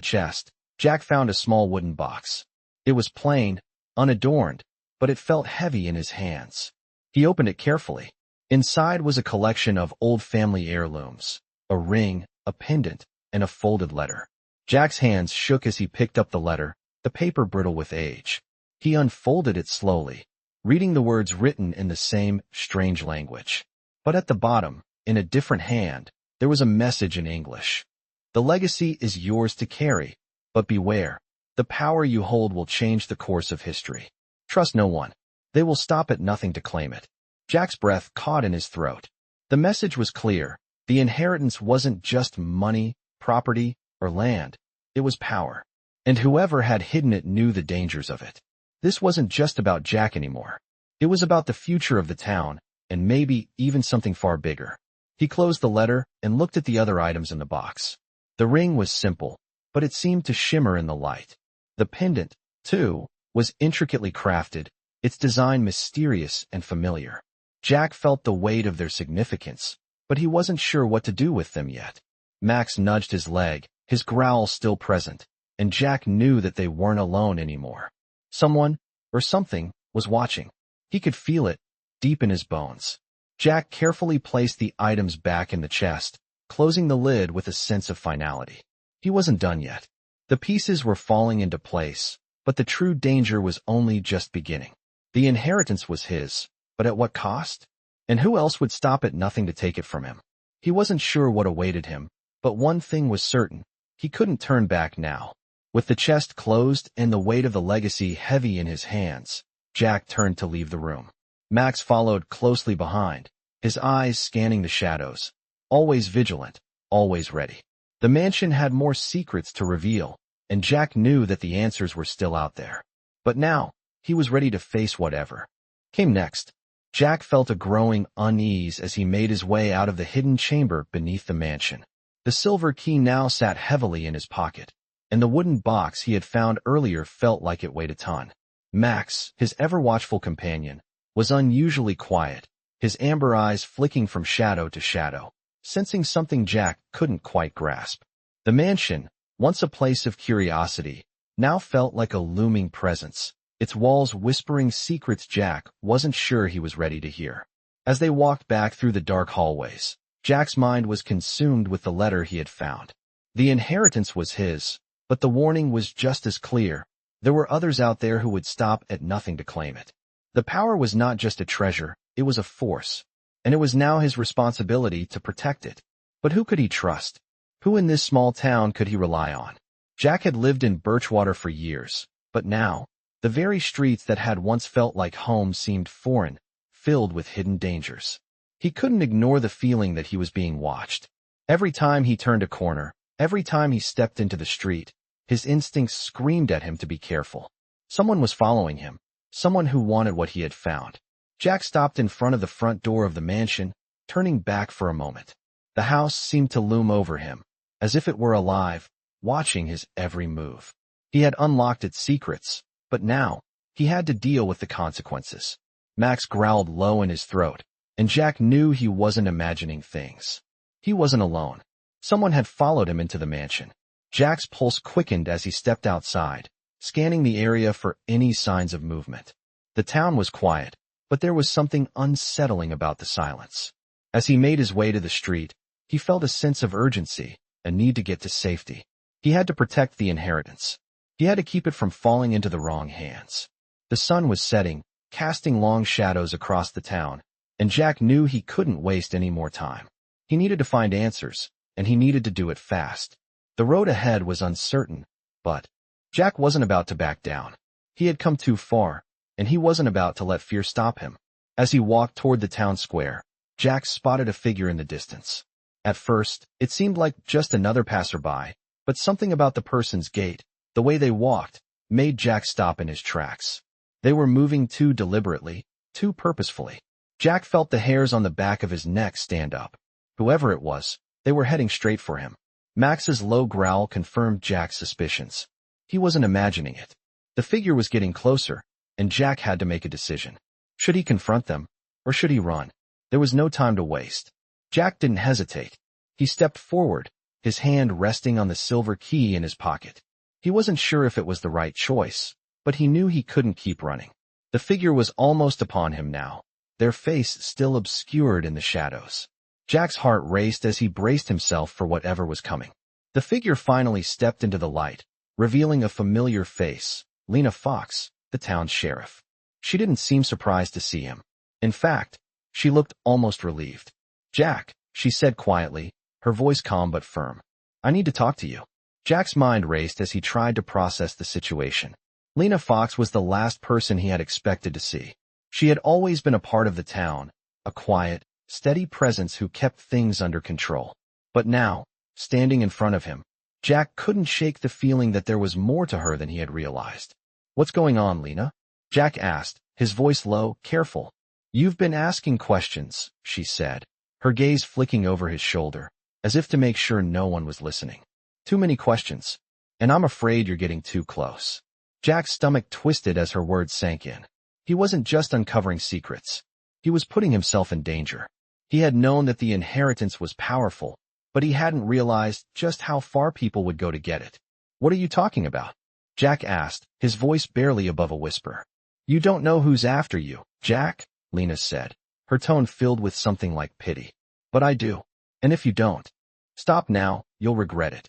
chest, Jack found a small wooden box. It was plain, unadorned, but it felt heavy in his hands. He opened it carefully. Inside was a collection of old family heirlooms, a ring, a pendant, and a folded letter. Jack's hands shook as he picked up the letter, the paper brittle with age. He unfolded it slowly, reading the words written in the same strange language. But at the bottom, in a different hand, there was a message in English. The legacy is yours to carry, but beware. The power you hold will change the course of history. Trust no one. They will stop at nothing to claim it. Jack's breath caught in his throat. The message was clear. The inheritance wasn't just money, property, or land. It was power. And whoever had hidden it knew the dangers of it. This wasn't just about Jack anymore. It was about the future of the town, and maybe even something far bigger. He closed the letter and looked at the other items in the box. The ring was simple, but it seemed to shimmer in the light. The pendant, too, was intricately crafted, its design mysterious and familiar. Jack felt the weight of their significance, but he wasn't sure what to do with them yet. Max nudged his leg, his growl still present, and Jack knew that they weren't alone anymore. Someone, or something, was watching. He could feel it, deep in his bones. Jack carefully placed the items back in the chest, closing the lid with a sense of finality. He wasn't done yet. The pieces were falling into place, but the true danger was only just beginning. The inheritance was his, but at what cost? And who else would stop at nothing to take it from him? He wasn't sure what awaited him, but one thing was certain. He couldn't turn back now. With the chest closed and the weight of the legacy heavy in his hands, Jack turned to leave the room. Max followed closely behind, his eyes scanning the shadows, always vigilant, always ready. The mansion had more secrets to reveal, and Jack knew that the answers were still out there. But now, he was ready to face whatever came next. Jack felt a growing unease as he made his way out of the hidden chamber beneath the mansion. The silver key now sat heavily in his pocket, and the wooden box he had found earlier felt like it weighed a ton. Max, his ever-watchful companion, was unusually quiet, his amber eyes flicking from shadow to shadow, sensing something Jack couldn't quite grasp. The mansion, once a place of curiosity, now felt like a looming presence, its walls whispering secrets Jack wasn't sure he was ready to hear. As they walked back through the dark hallways, Jack's mind was consumed with the letter he had found. The inheritance was his, but the warning was just as clear. There were others out there who would stop at nothing to claim it. The power was not just a treasure, it was a force, and it was now his responsibility to protect it. But who could he trust? Who in this small town could he rely on? Jack had lived in Birchwater for years, but now, the very streets that had once felt like home seemed foreign, filled with hidden dangers. He couldn't ignore the feeling that he was being watched. Every time he turned a corner, every time he stepped into the street, his instincts screamed at him to be careful. Someone was following him, someone who wanted what he had found. Jack stopped in front of the front door of the mansion, turning back for a moment. The house seemed to loom over him, as if it were alive, watching his every move. He had unlocked its secrets, but now, he had to deal with the consequences. Max growled low in his throat, and Jack knew he wasn't imagining things. He wasn't alone. Someone had followed him into the mansion. Jack's pulse quickened as he stepped outside, scanning the area for any signs of movement. The town was quiet, but there was something unsettling about the silence. As he made his way to the street, he felt a sense of urgency, a need to get to safety. He had to protect the inheritance. He had to keep it from falling into the wrong hands. The sun was setting, casting long shadows across the town, and Jack knew he couldn't waste any more time. He needed to find answers, and he needed to do it fast. The road ahead was uncertain, but Jack wasn't about to back down. He had come too far, and he wasn't about to let fear stop him. As he walked toward the town square, Jack spotted a figure in the distance. At first, it seemed like just another passerby, but something about the person's gait, the way they walked, made Jack stop in his tracks. They were moving too deliberately, too purposefully. Jack felt the hairs on the back of his neck stand up. Whoever it was, they were heading straight for him. Max's low growl confirmed Jack's suspicions. He wasn't imagining it. The figure was getting closer, and Jack had to make a decision. Should he confront them, or should he run? There was no time to waste. Jack didn't hesitate. He stepped forward, his hand resting on the silver key in his pocket. He wasn't sure if it was the right choice, but he knew he couldn't keep running. The figure was almost upon him now, their face still obscured in the shadows. Jack's heart raced as he braced himself for whatever was coming. The figure finally stepped into the light, revealing a familiar face, Lena Fox, the town's sheriff. She didn't seem surprised to see him. In fact, she looked almost relieved. "Jack," she said quietly, her voice calm but firm. "I need to talk to you." Jack's mind raced as he tried to process the situation. Lena Fox was the last person he had expected to see. She had always been a part of the town, a quiet, steady presence who kept things under control. But now, standing in front of him, Jack couldn't shake the feeling that there was more to her than he had realized. "What's going on, Lena?" Jack asked, his voice low, careful. "You've been asking questions," she said, her gaze flicking over his shoulder, as if to make sure no one was listening. "Too many questions, and I'm afraid you're getting too close." Jack's stomach twisted as her words sank in. He wasn't just uncovering secrets. He was putting himself in danger. He had known that the inheritance was powerful, but he hadn't realized just how far people would go to get it. What are you talking about? Jack asked, his voice barely above a whisper. You don't know who's after you, Jack, Lena said, her tone filled with something like pity. But I do. And if you don't, stop now, you'll regret it.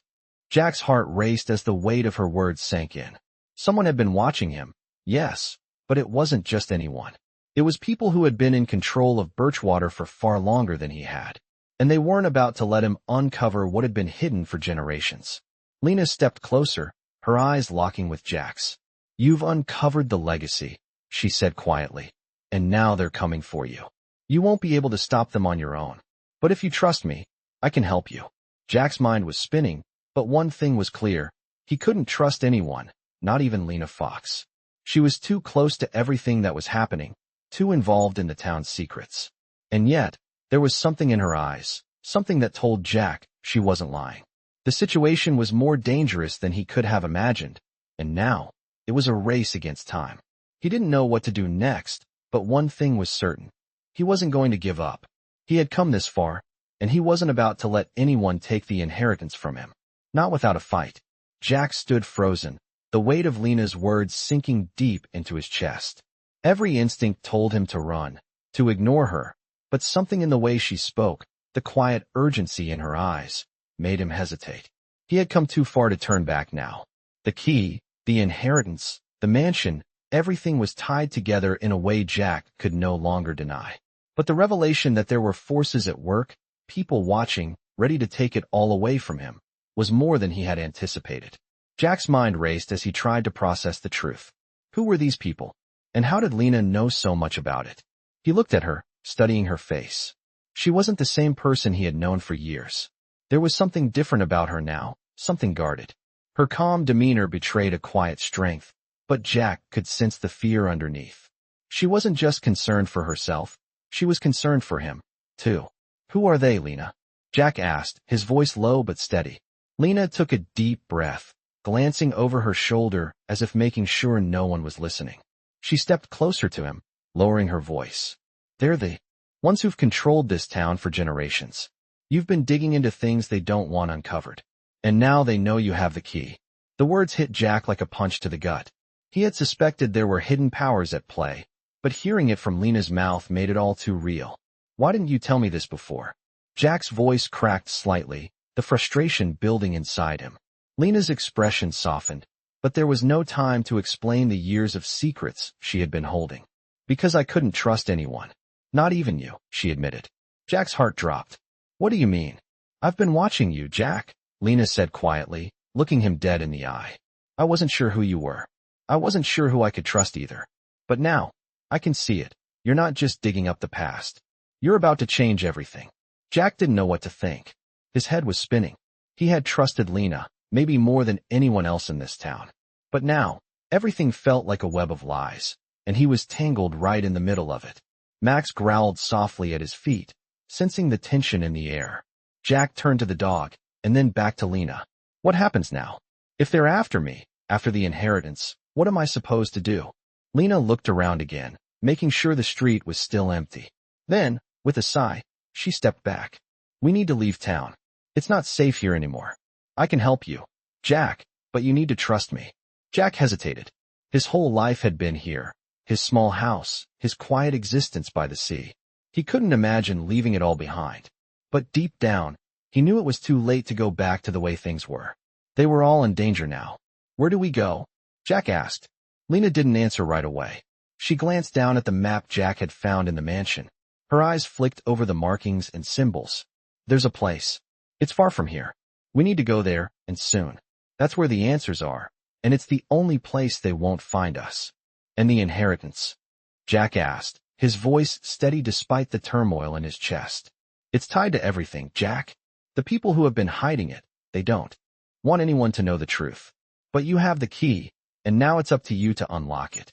Jack's heart raced as the weight of her words sank in. Someone had been watching him, yes, but it wasn't just anyone. It was people who had been in control of Birchwater for far longer than he had, and they weren't about to let him uncover what had been hidden for generations. Lena stepped closer, her eyes locking with Jack's. You've uncovered the legacy, she said quietly, and now they're coming for you. You won't be able to stop them on your own. But if you trust me, I can help you. Jack's mind was spinning, but one thing was clear. He couldn't trust anyone, not even Lena Fox. She was too close to everything that was happening, too involved in the town's secrets. And yet, there was something in her eyes, something that told Jack she wasn't lying. The situation was more dangerous than he could have imagined, and now, it was a race against time. He didn't know what to do next, but one thing was certain. He wasn't going to give up. He had come this far, and he wasn't about to let anyone take the inheritance from him. Not without a fight. Jack stood frozen, the weight of Lena's words sinking deep into his chest. Every instinct told him to run, to ignore her, but something in the way she spoke, the quiet urgency in her eyes, made him hesitate. He had come too far to turn back now. The key, the inheritance, the mansion, everything was tied together in a way Jack could no longer deny. But the revelation that there were forces at work, people watching, ready to take it all away from him, was more than he had anticipated. Jack's mind raced as he tried to process the truth. Who were these people? And how did Lena know so much about it? He looked at her, studying her face. She wasn't the same person he had known for years. There was something different about her now, something guarded. Her calm demeanor betrayed a quiet strength, but Jack could sense the fear underneath. She wasn't just concerned for herself, she was concerned for him, too. Who are they, Lena? Jack asked, his voice low but steady. Lena took a deep breath, glancing over her shoulder as if making sure no one was listening. She stepped closer to him, lowering her voice. They're the ones who've controlled this town for generations. You've been digging into things they don't want uncovered. And now they know you have the key. The words hit Jack like a punch to the gut. He had suspected there were hidden powers at play, but hearing it from Lena's mouth made it all too real. Why didn't you tell me this before? Jack's voice cracked slightly, the frustration building inside him. Lena's expression softened, but there was no time to explain the years of secrets she had been holding. Because I couldn't trust anyone. Not even you, she admitted. Jack's heart dropped. What do you mean? I've been watching you, Jack, Lena said quietly, looking him dead in the eye. I wasn't sure who you were. I wasn't sure who I could trust either. But now, I can see it. You're not just digging up the past. You're about to change everything. Jack didn't know what to think. His head was spinning. He had trusted Lena, maybe more than anyone else in this town. But now, everything felt like a web of lies, and he was tangled right in the middle of it. Max growled softly at his feet, sensing the tension in the air. Jack turned to the dog, and then back to Lena. What happens now? If they're after me, after the inheritance, what am I supposed to do? Lena looked around again, making sure the street was still empty. Then, with a sigh, she stepped back. We need to leave town. It's not safe here anymore. I can help you, Jack, but you need to trust me. Jack hesitated. His whole life had been here. His small house, his quiet existence by the sea. He couldn't imagine leaving it all behind. But deep down, he knew it was too late to go back to the way things were. They were all in danger now. Where do we go? Jack asked. Lena didn't answer right away. She glanced down at the map Jack had found in the mansion. Her eyes flicked over the markings and symbols. There's a place. It's far from here. We need to go there, and soon. That's where the answers are, and it's the only place they won't find us. And the inheritance? Jack asked, his voice steady despite the turmoil in his chest. It's tied to everything, Jack. The people who have been hiding it, they don't want anyone to know the truth. But you have the key, and now it's up to you to unlock it.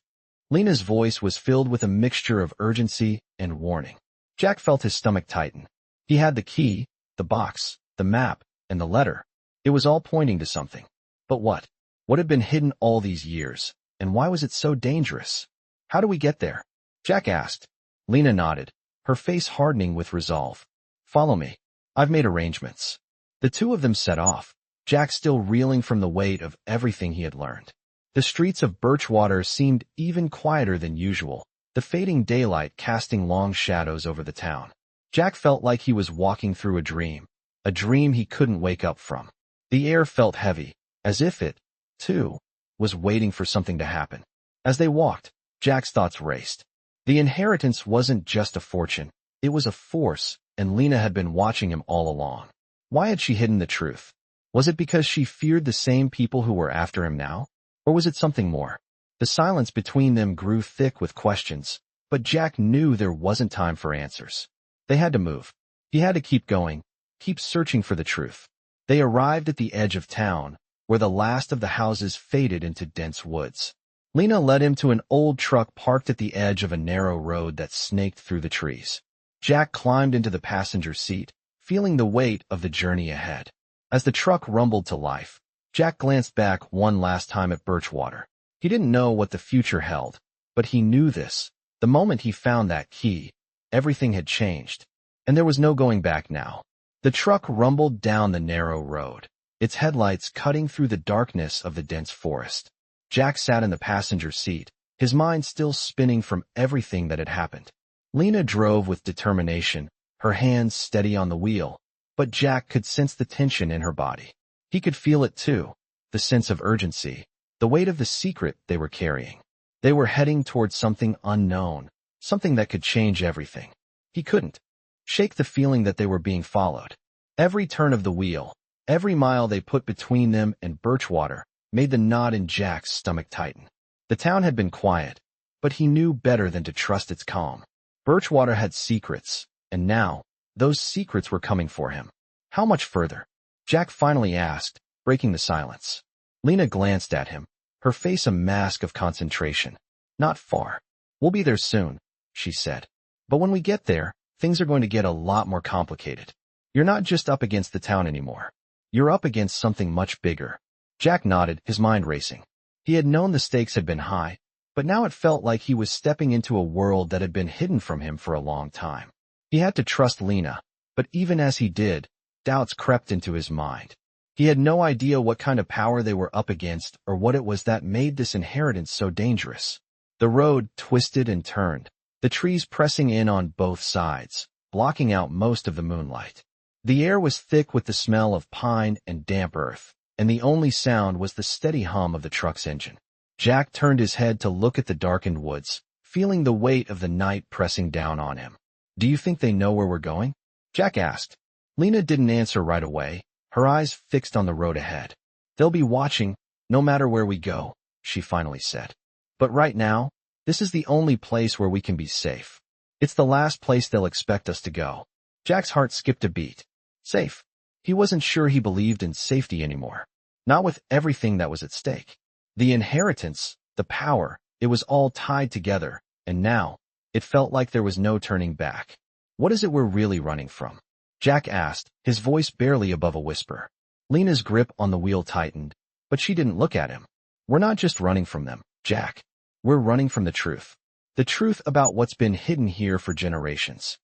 Lena's voice was filled with a mixture of urgency and warning. Jack felt his stomach tighten. He had the key, the box, the map, and the letter. It was all pointing to something. But what? What had been hidden all these years, and why was it so dangerous? How do we get there? Jack asked. Lena nodded, her face hardening with resolve. Follow me. I've made arrangements. The two of them set off, Jack still reeling from the weight of everything he had learned. The streets of Birchwater seemed even quieter than usual, the fading daylight casting long shadows over the town. Jack felt like he was walking through a dream he couldn't wake up from. The air felt heavy, as if it, too, was waiting for something to happen. As they walked, Jack's thoughts raced. The inheritance wasn't just a fortune, it was a force, and Lena had been watching him all along. Why had she hidden the truth? Was it because she feared the same people who were after him now? Or was it something more? The silence between them grew thick with questions, but Jack knew there wasn't time for answers. They had to move. He had to keep going, keep searching for the truth. They arrived at the edge of town, where the last of the houses faded into dense woods. Lena led him to an old truck parked at the edge of a narrow road that snaked through the trees. Jack climbed into the passenger seat, feeling the weight of the journey ahead. As the truck rumbled to life, Jack glanced back one last time at Birchwater. He didn't know what the future held, but he knew this. The moment he found that key, everything had changed, and there was no going back now. The truck rumbled down the narrow road, its headlights cutting through the darkness of the dense forest. Jack sat in the passenger seat, his mind still spinning from everything that had happened. Lena drove with determination, her hands steady on the wheel, but Jack could sense the tension in her body. He could feel it too, the sense of urgency, the weight of the secret they were carrying. They were heading towards something unknown, something that could change everything. He couldn't shake the feeling that they were being followed. Every turn of the wheel, every mile they put between them and Birchwater, made the knot in Jack's stomach tighten. The town had been quiet, but he knew better than to trust its calm. Birchwater had secrets, and now, those secrets were coming for him. How much further? Jack finally asked, breaking the silence. Lena glanced at him, her face a mask of concentration. Not far. We'll be there soon, she said. But when we get there, things are going to get a lot more complicated. You're not just up against the town anymore. You're up against something much bigger. Jack nodded, his mind racing. He had known the stakes had been high, but now it felt like he was stepping into a world that had been hidden from him for a long time. He had to trust Lena, but even as he did, doubts crept into his mind. He had no idea what kind of power they were up against or what it was that made this inheritance so dangerous. The road twisted and turned, the trees pressing in on both sides, blocking out most of the moonlight. The air was thick with the smell of pine and damp earth, and the only sound was the steady hum of the truck's engine. Jack turned his head to look at the darkened woods, feeling the weight of the night pressing down on him. Do you think they know where we're going? Jack asked. Lena didn't answer right away, her eyes fixed on the road ahead. They'll be watching, no matter where we go, she finally said. But right now, this is the only place where we can be safe. It's the last place they'll expect us to go. Jack's heart skipped a beat. Safe. He wasn't sure he believed in safety anymore. Not with everything that was at stake. The inheritance, the power, it was all tied together, and now, it felt like there was no turning back. What is it we're really running from? Jack asked, his voice barely above a whisper. Lena's grip on the wheel tightened, but she didn't look at him. We're not just running from them, Jack. We're running from the truth. The truth about what's been hidden here for generations.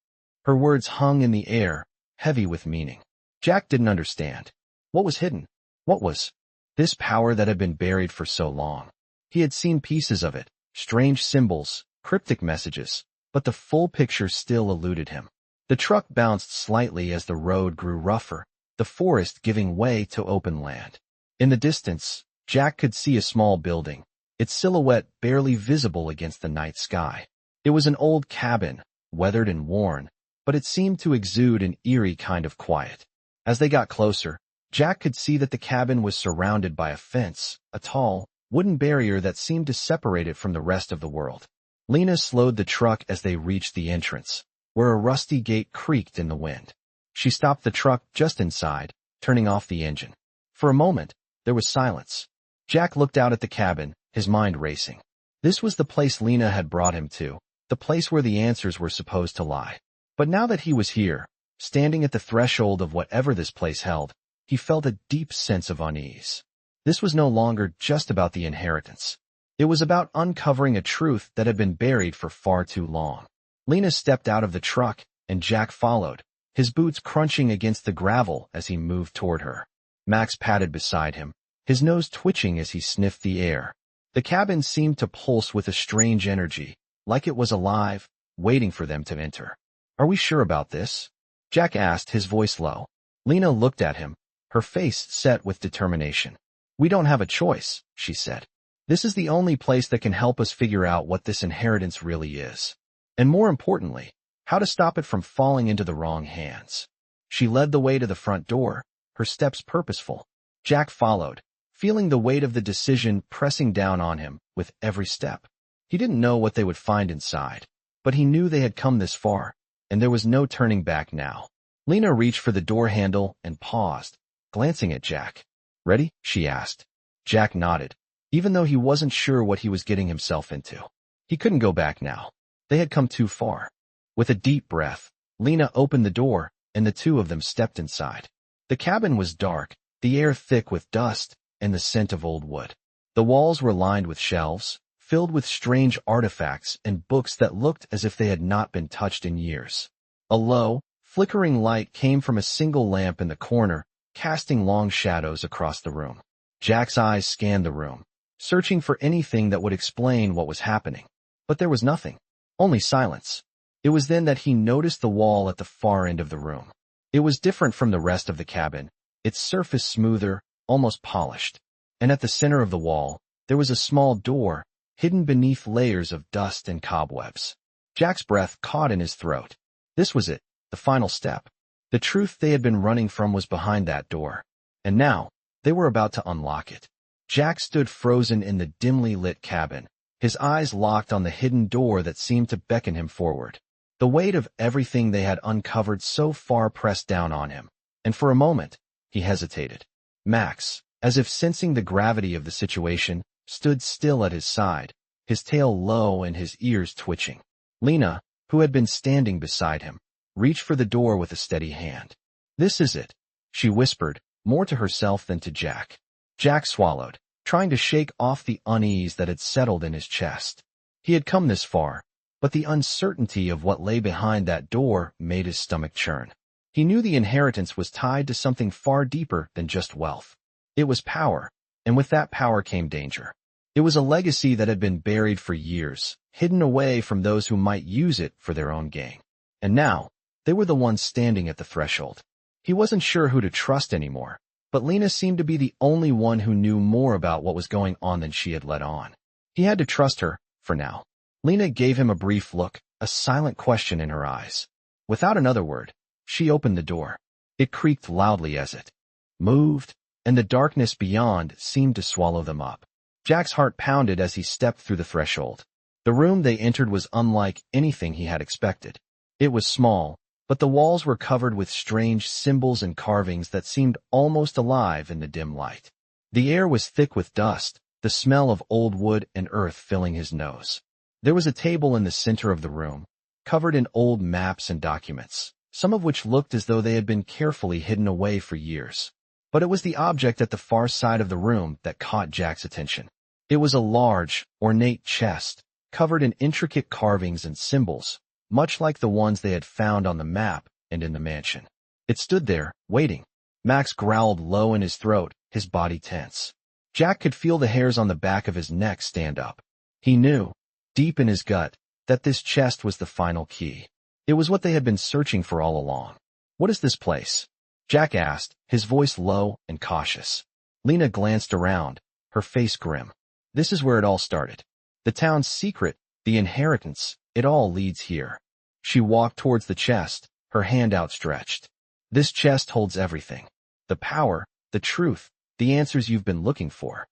Her words hung in the air, heavy with meaning. Jack didn't understand. What was hidden? What was this power that had been buried for so long? He had seen pieces of it, strange symbols, cryptic messages, but the full picture still eluded him. The truck bounced slightly as the road grew rougher, the forest giving way to open land. In the distance, Jack could see a small building, its silhouette barely visible against the night sky. It was an old cabin, weathered and worn, but it seemed to exude an eerie kind of quiet. As they got closer, Jack could see that the cabin was surrounded by a fence, a tall, wooden barrier that seemed to separate it from the rest of the world. Lena slowed the truck as they reached the entrance, where a rusty gate creaked in the wind. She stopped the truck just inside, turning off the engine. For a moment, there was silence. Jack looked out at the cabin, his mind racing. This was the place Lena had brought him to, the place where the answers were supposed to lie. But now that he was here, standing at the threshold of whatever this place held, he felt a deep sense of unease. This was no longer just about the inheritance. It was about uncovering a truth that had been buried for far too long. Lena stepped out of the truck, and Jack followed, his boots crunching against the gravel as he moved toward her. Max padded beside him, his nose twitching as he sniffed the air. The cabin seemed to pulse with a strange energy, like it was alive, waiting for them to enter. "Are we sure about this?" Jack asked, his voice low. Lena looked at him, her face set with determination. "We don't have a choice," she said. "This is the only place that can help us figure out what this inheritance really is. And more importantly, how to stop it from falling into the wrong hands." She led the way to the front door, her steps purposeful. Jack followed, feeling the weight of the decision pressing down on him with every step. He didn't know what they would find inside, but he knew they had come this far, and there was no turning back now. Lena reached for the door handle and paused, glancing at Jack. "Ready?" she asked. Jack nodded, even though he wasn't sure what he was getting himself into. He couldn't go back now. They had come too far. With a deep breath, Lena opened the door, and the two of them stepped inside. The cabin was dark, the air thick with dust, and the scent of old wood. The walls were lined with shelves, filled with strange artifacts and books that looked as if they had not been touched in years. A low, flickering light came from a single lamp in the corner, casting long shadows across the room. Jack's eyes scanned the room, searching for anything that would explain what was happening. But there was nothing, only silence. It was then that he noticed the wall at the far end of the room. It was different from the rest of the cabin, its surface smoother, almost polished. And at the center of the wall, there was a small door, hidden beneath layers of dust and cobwebs. Jack's breath caught in his throat. This was it, the final step. The truth they had been running from was behind that door. And now, they were about to unlock it. Jack stood frozen in the dimly lit cabin, his eyes locked on the hidden door that seemed to beckon him forward. The weight of everything they had uncovered so far pressed down on him, and for a moment, he hesitated. Max, as if sensing the gravity of the situation, stood still at his side, his tail low and his ears twitching. Lena, who had been standing beside him, reached for the door with a steady hand. "This is it," she whispered, more to herself than to Jack. Jack swallowed, trying to shake off the unease that had settled in his chest. He had come this far, but the uncertainty of what lay behind that door made his stomach churn. He knew the inheritance was tied to something far deeper than just wealth. It was power, and with that power came danger. It was a legacy that had been buried for years, hidden away from those who might use it for their own gain. And now, they were the ones standing at the threshold. He wasn't sure who to trust anymore, but Lena seemed to be the only one who knew more about what was going on than she had let on. He had to trust her, for now. Lena gave him a brief look, a silent question in her eyes. Without another word, she opened the door. It creaked loudly as it moved, and the darkness beyond seemed to swallow them up. Jack's heart pounded as he stepped through the threshold. The room they entered was unlike anything he had expected. It was small, but the walls were covered with strange symbols and carvings that seemed almost alive in the dim light. The air was thick with dust, the smell of old wood and earth filling his nose. There was a table in the center of the room, covered in old maps and documents, some of which looked as though they had been carefully hidden away for years. But it was the object at the far side of the room that caught Jack's attention. It was a large, ornate chest, covered in intricate carvings and symbols, much like the ones they had found on the map and in the mansion. It stood there, waiting. Max growled low in his throat, his body tense. Jack could feel the hairs on the back of his neck stand up. He knew, deep in his gut, that this chest was the final key. It was what they had been searching for all along. "What is this place?" Jack asked, his voice low and cautious. Lena glanced around, her face grim. "This is where it all started. The town's secret, the inheritance, it all leads here." She walked towards the chest, her hand outstretched. "This chest holds everything. The power, the truth, the answers you've been looking for."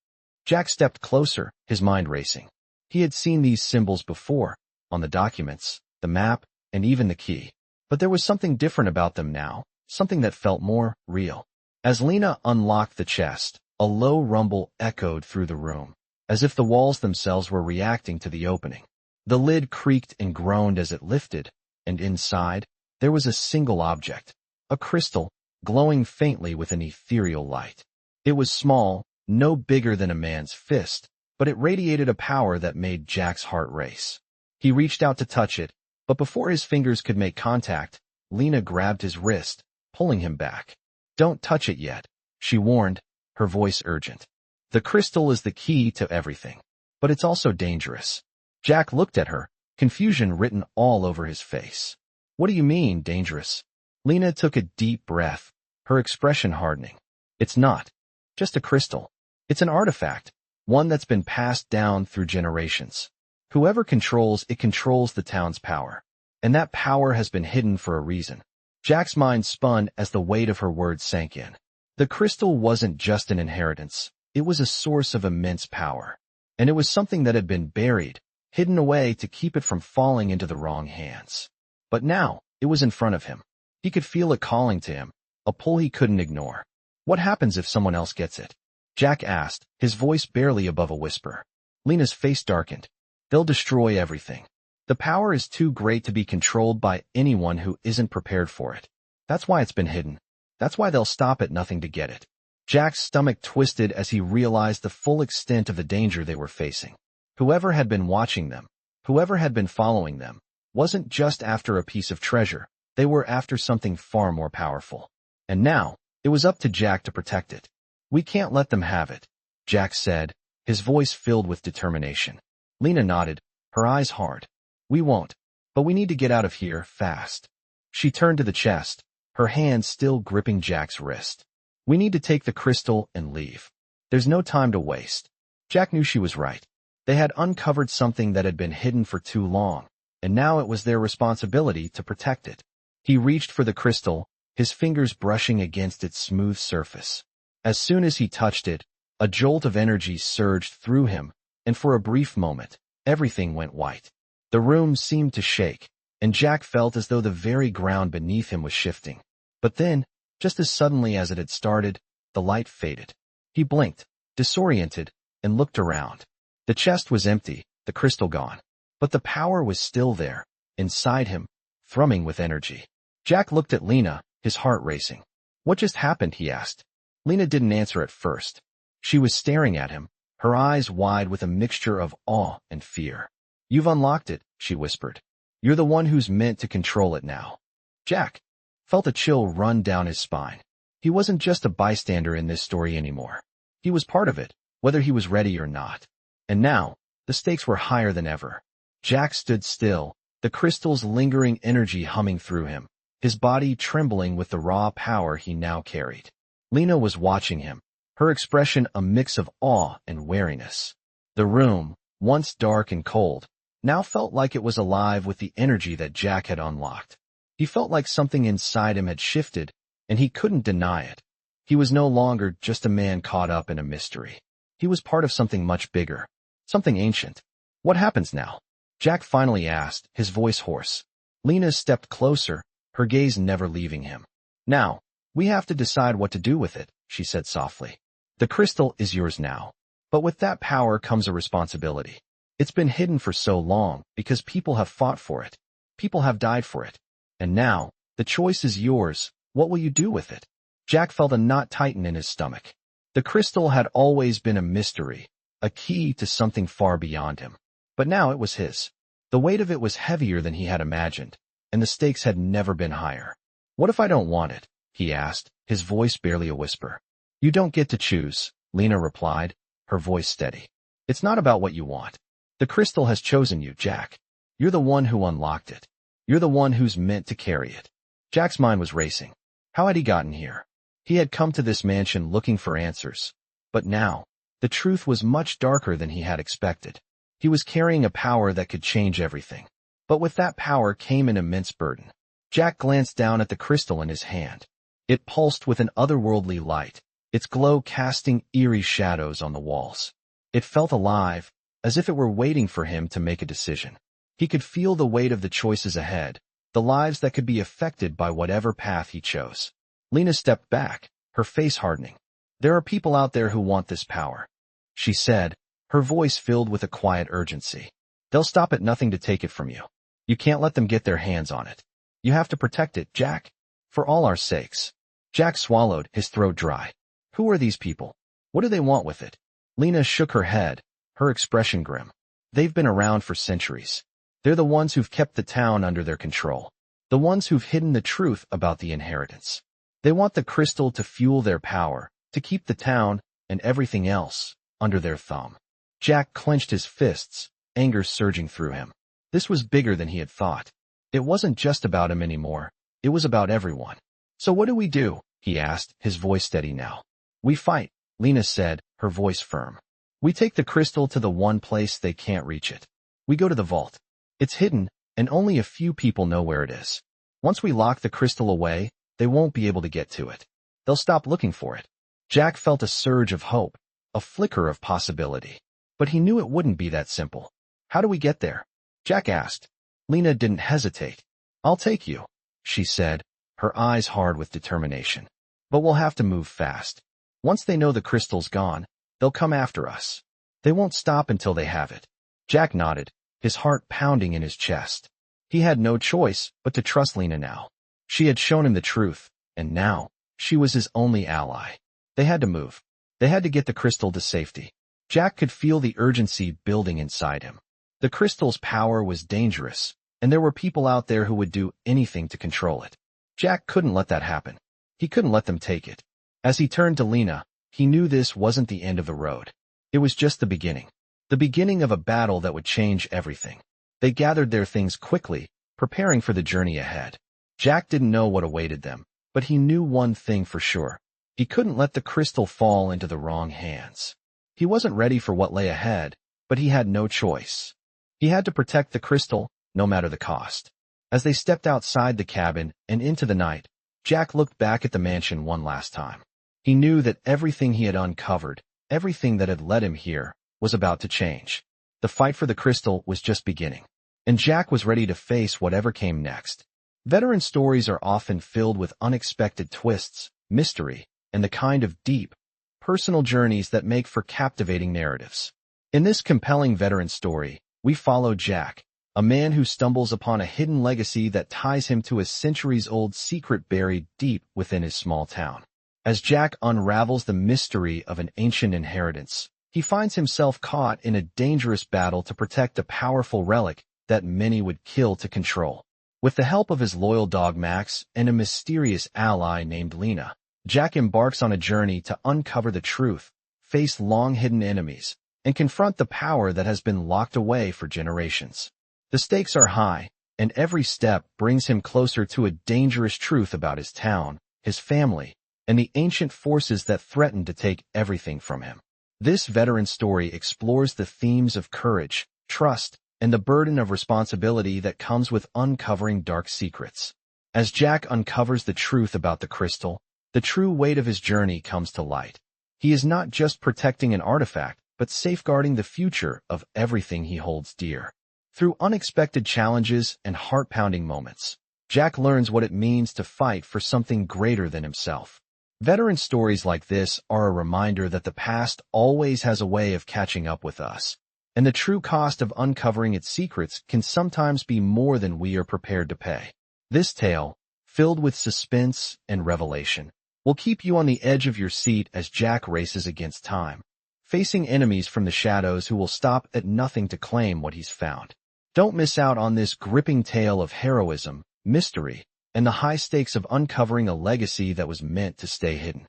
Jack stepped closer, his mind racing. He had seen these symbols before, on the documents, the map, and even the key. But there was something different about them now, something that felt more real. As Lena unlocked the chest, a low rumble echoed through the room, as if the walls themselves were reacting to the opening. The lid creaked and groaned as it lifted, and inside, there was a single object, a crystal, glowing faintly with an ethereal light. It was small, no bigger than a man's fist, but it radiated a power that made Jack's heart race. He reached out to touch it, but before his fingers could make contact, Lena grabbed his wrist, pulling him back. "Don't touch it yet," she warned, her voice urgent. "The crystal is the key to everything, but it's also dangerous." Jack looked at her, confusion written all over his face. "What do you mean, dangerous?" Lena took a deep breath, her expression hardening. "It's not just a crystal. It's an artifact, one that's been passed down through generations. Whoever controls it controls the town's power. And that power has been hidden for a reason." Jack's mind spun as the weight of her words sank in. The crystal wasn't just an inheritance, it was a source of immense power. And it was something that had been buried, hidden away to keep it from falling into the wrong hands. But now, it was in front of him. He could feel it calling to him, a pull he couldn't ignore. "What happens if someone else gets it?" Jack asked, his voice barely above a whisper. Lena's face darkened. "They'll destroy everything. The power is too great to be controlled by anyone who isn't prepared for it. That's why it's been hidden. That's why they'll stop at nothing to get it." Jack's stomach twisted as he realized the full extent of the danger they were facing. Whoever had been watching them, whoever had been following them, wasn't just after a piece of treasure, they were after something far more powerful. And now, it was up to Jack to protect it. "We can't let them have it," Jack said, his voice filled with determination. Lena nodded, her eyes hard. "We won't, but we need to get out of here fast." She turned to the chest, her hand still gripping Jack's wrist. "We need to take the crystal and leave. There's no time to waste." Jack knew she was right. They had uncovered something that had been hidden for too long, and now it was their responsibility to protect it. He reached for the crystal, his fingers brushing against its smooth surface. As soon as he touched it, a jolt of energy surged through him, and for a brief moment, everything went white. The room seemed to shake, and Jack felt as though the very ground beneath him was shifting. But then, just as suddenly as it had started, the light faded. He blinked, disoriented, and looked around. The chest was empty, the crystal gone. But the power was still there, inside him, thrumming with energy. Jack looked at Lena, his heart racing. "What just happened?" he asked. Lena didn't answer at first. She was staring at him, her eyes wide with a mixture of awe and fear. "You've unlocked it," she whispered. "You're the one who's meant to control it now." Jack felt a chill run down his spine. He wasn't just a bystander in this story anymore. He was part of it, whether he was ready or not. And now, the stakes were higher than ever. Jack stood still, the crystal's lingering energy humming through him, his body trembling with the raw power he now carried. Lena was watching him, her expression a mix of awe and wariness. The room, once dark and cold, now felt like it was alive with the energy that Jack had unlocked. He felt like something inside him had shifted, and he couldn't deny it. He was no longer just a man caught up in a mystery. He was part of something much bigger, something ancient. "What happens now?" Jack finally asked, his voice hoarse. Lena stepped closer, her gaze never leaving him. "Now, we have to decide what to do with it," she said softly. "The crystal is yours now. But with that power comes a responsibility. It's been hidden for so long because people have fought for it. People have died for it. And now, the choice is yours. What will you do with it?" Jack felt a knot tighten in his stomach. The crystal had always been a mystery, a key to something far beyond him. But now it was his. The weight of it was heavier than he had imagined, and the stakes had never been higher. "What if I don't want it?" he asked, his voice barely a whisper. "You don't get to choose," Lena replied, her voice steady. "It's not about what you want. The crystal has chosen you, Jack. You're the one who unlocked it. You're the one who's meant to carry it." Jack's mind was racing. How had he gotten here? He had come to this mansion looking for answers. But now, the truth was much darker than he had expected. He was carrying a power that could change everything. But with that power came an immense burden. Jack glanced down at the crystal in his hand. It pulsed with an otherworldly light, its glow casting eerie shadows on the walls. It felt alive, as if it were waiting for him to make a decision. He could feel the weight of the choices ahead, the lives that could be affected by whatever path he chose. Lena stepped back, her face hardening. "There are people out there who want this power," she said, her voice filled with a quiet urgency. "They'll stop at nothing to take it from you. You can't let them get their hands on it. You have to protect it, Jack. For all our sakes." Jack swallowed, his throat dry. "Who are these people? What do they want with it?" Lena shook her head, her expression grim. They've been around for centuries. They're the ones who've kept the town under their control. The ones who've hidden the truth about the inheritance. They want the crystal to fuel their power, to keep the town, and everything else, under their thumb. Jack clenched his fists, anger surging through him. This was bigger than he had thought. It wasn't just about him anymore. It was about everyone. So what do? He asked, his voice steady now. We fight, Lena said, her voice firm. We take the crystal to the one place they can't reach it. We go to the vault. It's hidden, and only a few people know where it is. Once we lock the crystal away, they won't be able to get to it. They'll stop looking for it. Jack felt a surge of hope, a flicker of possibility. But he knew it wouldn't be that simple. How do we get there? Jack asked. Lena didn't hesitate. I'll take you, she said, her eyes hard with determination. But we'll have to move fast. Once they know the crystal's gone, they'll come after us. They won't stop until they have it. Jack nodded, his heart pounding in his chest. He had no choice but to trust Lena now. She had shown him the truth, and now, she was his only ally. They had to move. They had to get the crystal to safety. Jack could feel the urgency building inside him. The crystal's power was dangerous, and there were people out there who would do anything to control it. Jack couldn't let that happen. He couldn't let them take it. As he turned to Lena, he knew this wasn't the end of the road. It was just the beginning. The beginning of a battle that would change everything. They gathered their things quickly, preparing for the journey ahead. Jack didn't know what awaited them, but he knew one thing for sure. He couldn't let the crystal fall into the wrong hands. He wasn't ready for what lay ahead, but he had no choice. He had to protect the crystal, no matter the cost. As they stepped outside the cabin and into the night, Jack looked back at the mansion one last time. He knew that everything he had uncovered, everything that had led him here, was about to change. The fight for the crystal was just beginning, and Jack was ready to face whatever came next. Veteran stories are often filled with unexpected twists, mystery, and the kind of deep, personal journeys that make for captivating narratives. In this compelling veteran story, we follow Jack, a man who stumbles upon a hidden legacy that ties him to a centuries-old secret buried deep within his small town. As Jack unravels the mystery of an ancient inheritance, he finds himself caught in a dangerous battle to protect a powerful relic that many would kill to control. With the help of his loyal dog Max and a mysterious ally named Lena, Jack embarks on a journey to uncover the truth, face long-hidden enemies, and confront the power that has been locked away for generations. The stakes are high, and every step brings him closer to a dangerous truth about his town, his family, and the ancient forces that threaten to take everything from him. This veteran story explores the themes of courage, trust, and the burden of responsibility that comes with uncovering dark secrets. As Jack uncovers the truth about the crystal, the true weight of his journey comes to light. He is not just protecting an artifact, but safeguarding the future of everything he holds dear. Through unexpected challenges and heart-pounding moments, Jack learns what it means to fight for something greater than himself. Veteran stories like this are a reminder that the past always has a way of catching up with us, and the true cost of uncovering its secrets can sometimes be more than we are prepared to pay. This tale, filled with suspense and revelation, will keep you on the edge of your seat as Jack races against time, facing enemies from the shadows who will stop at nothing to claim what he's found. Don't miss out on this gripping tale of heroism, mystery, and the high stakes of uncovering a legacy that was meant to stay hidden.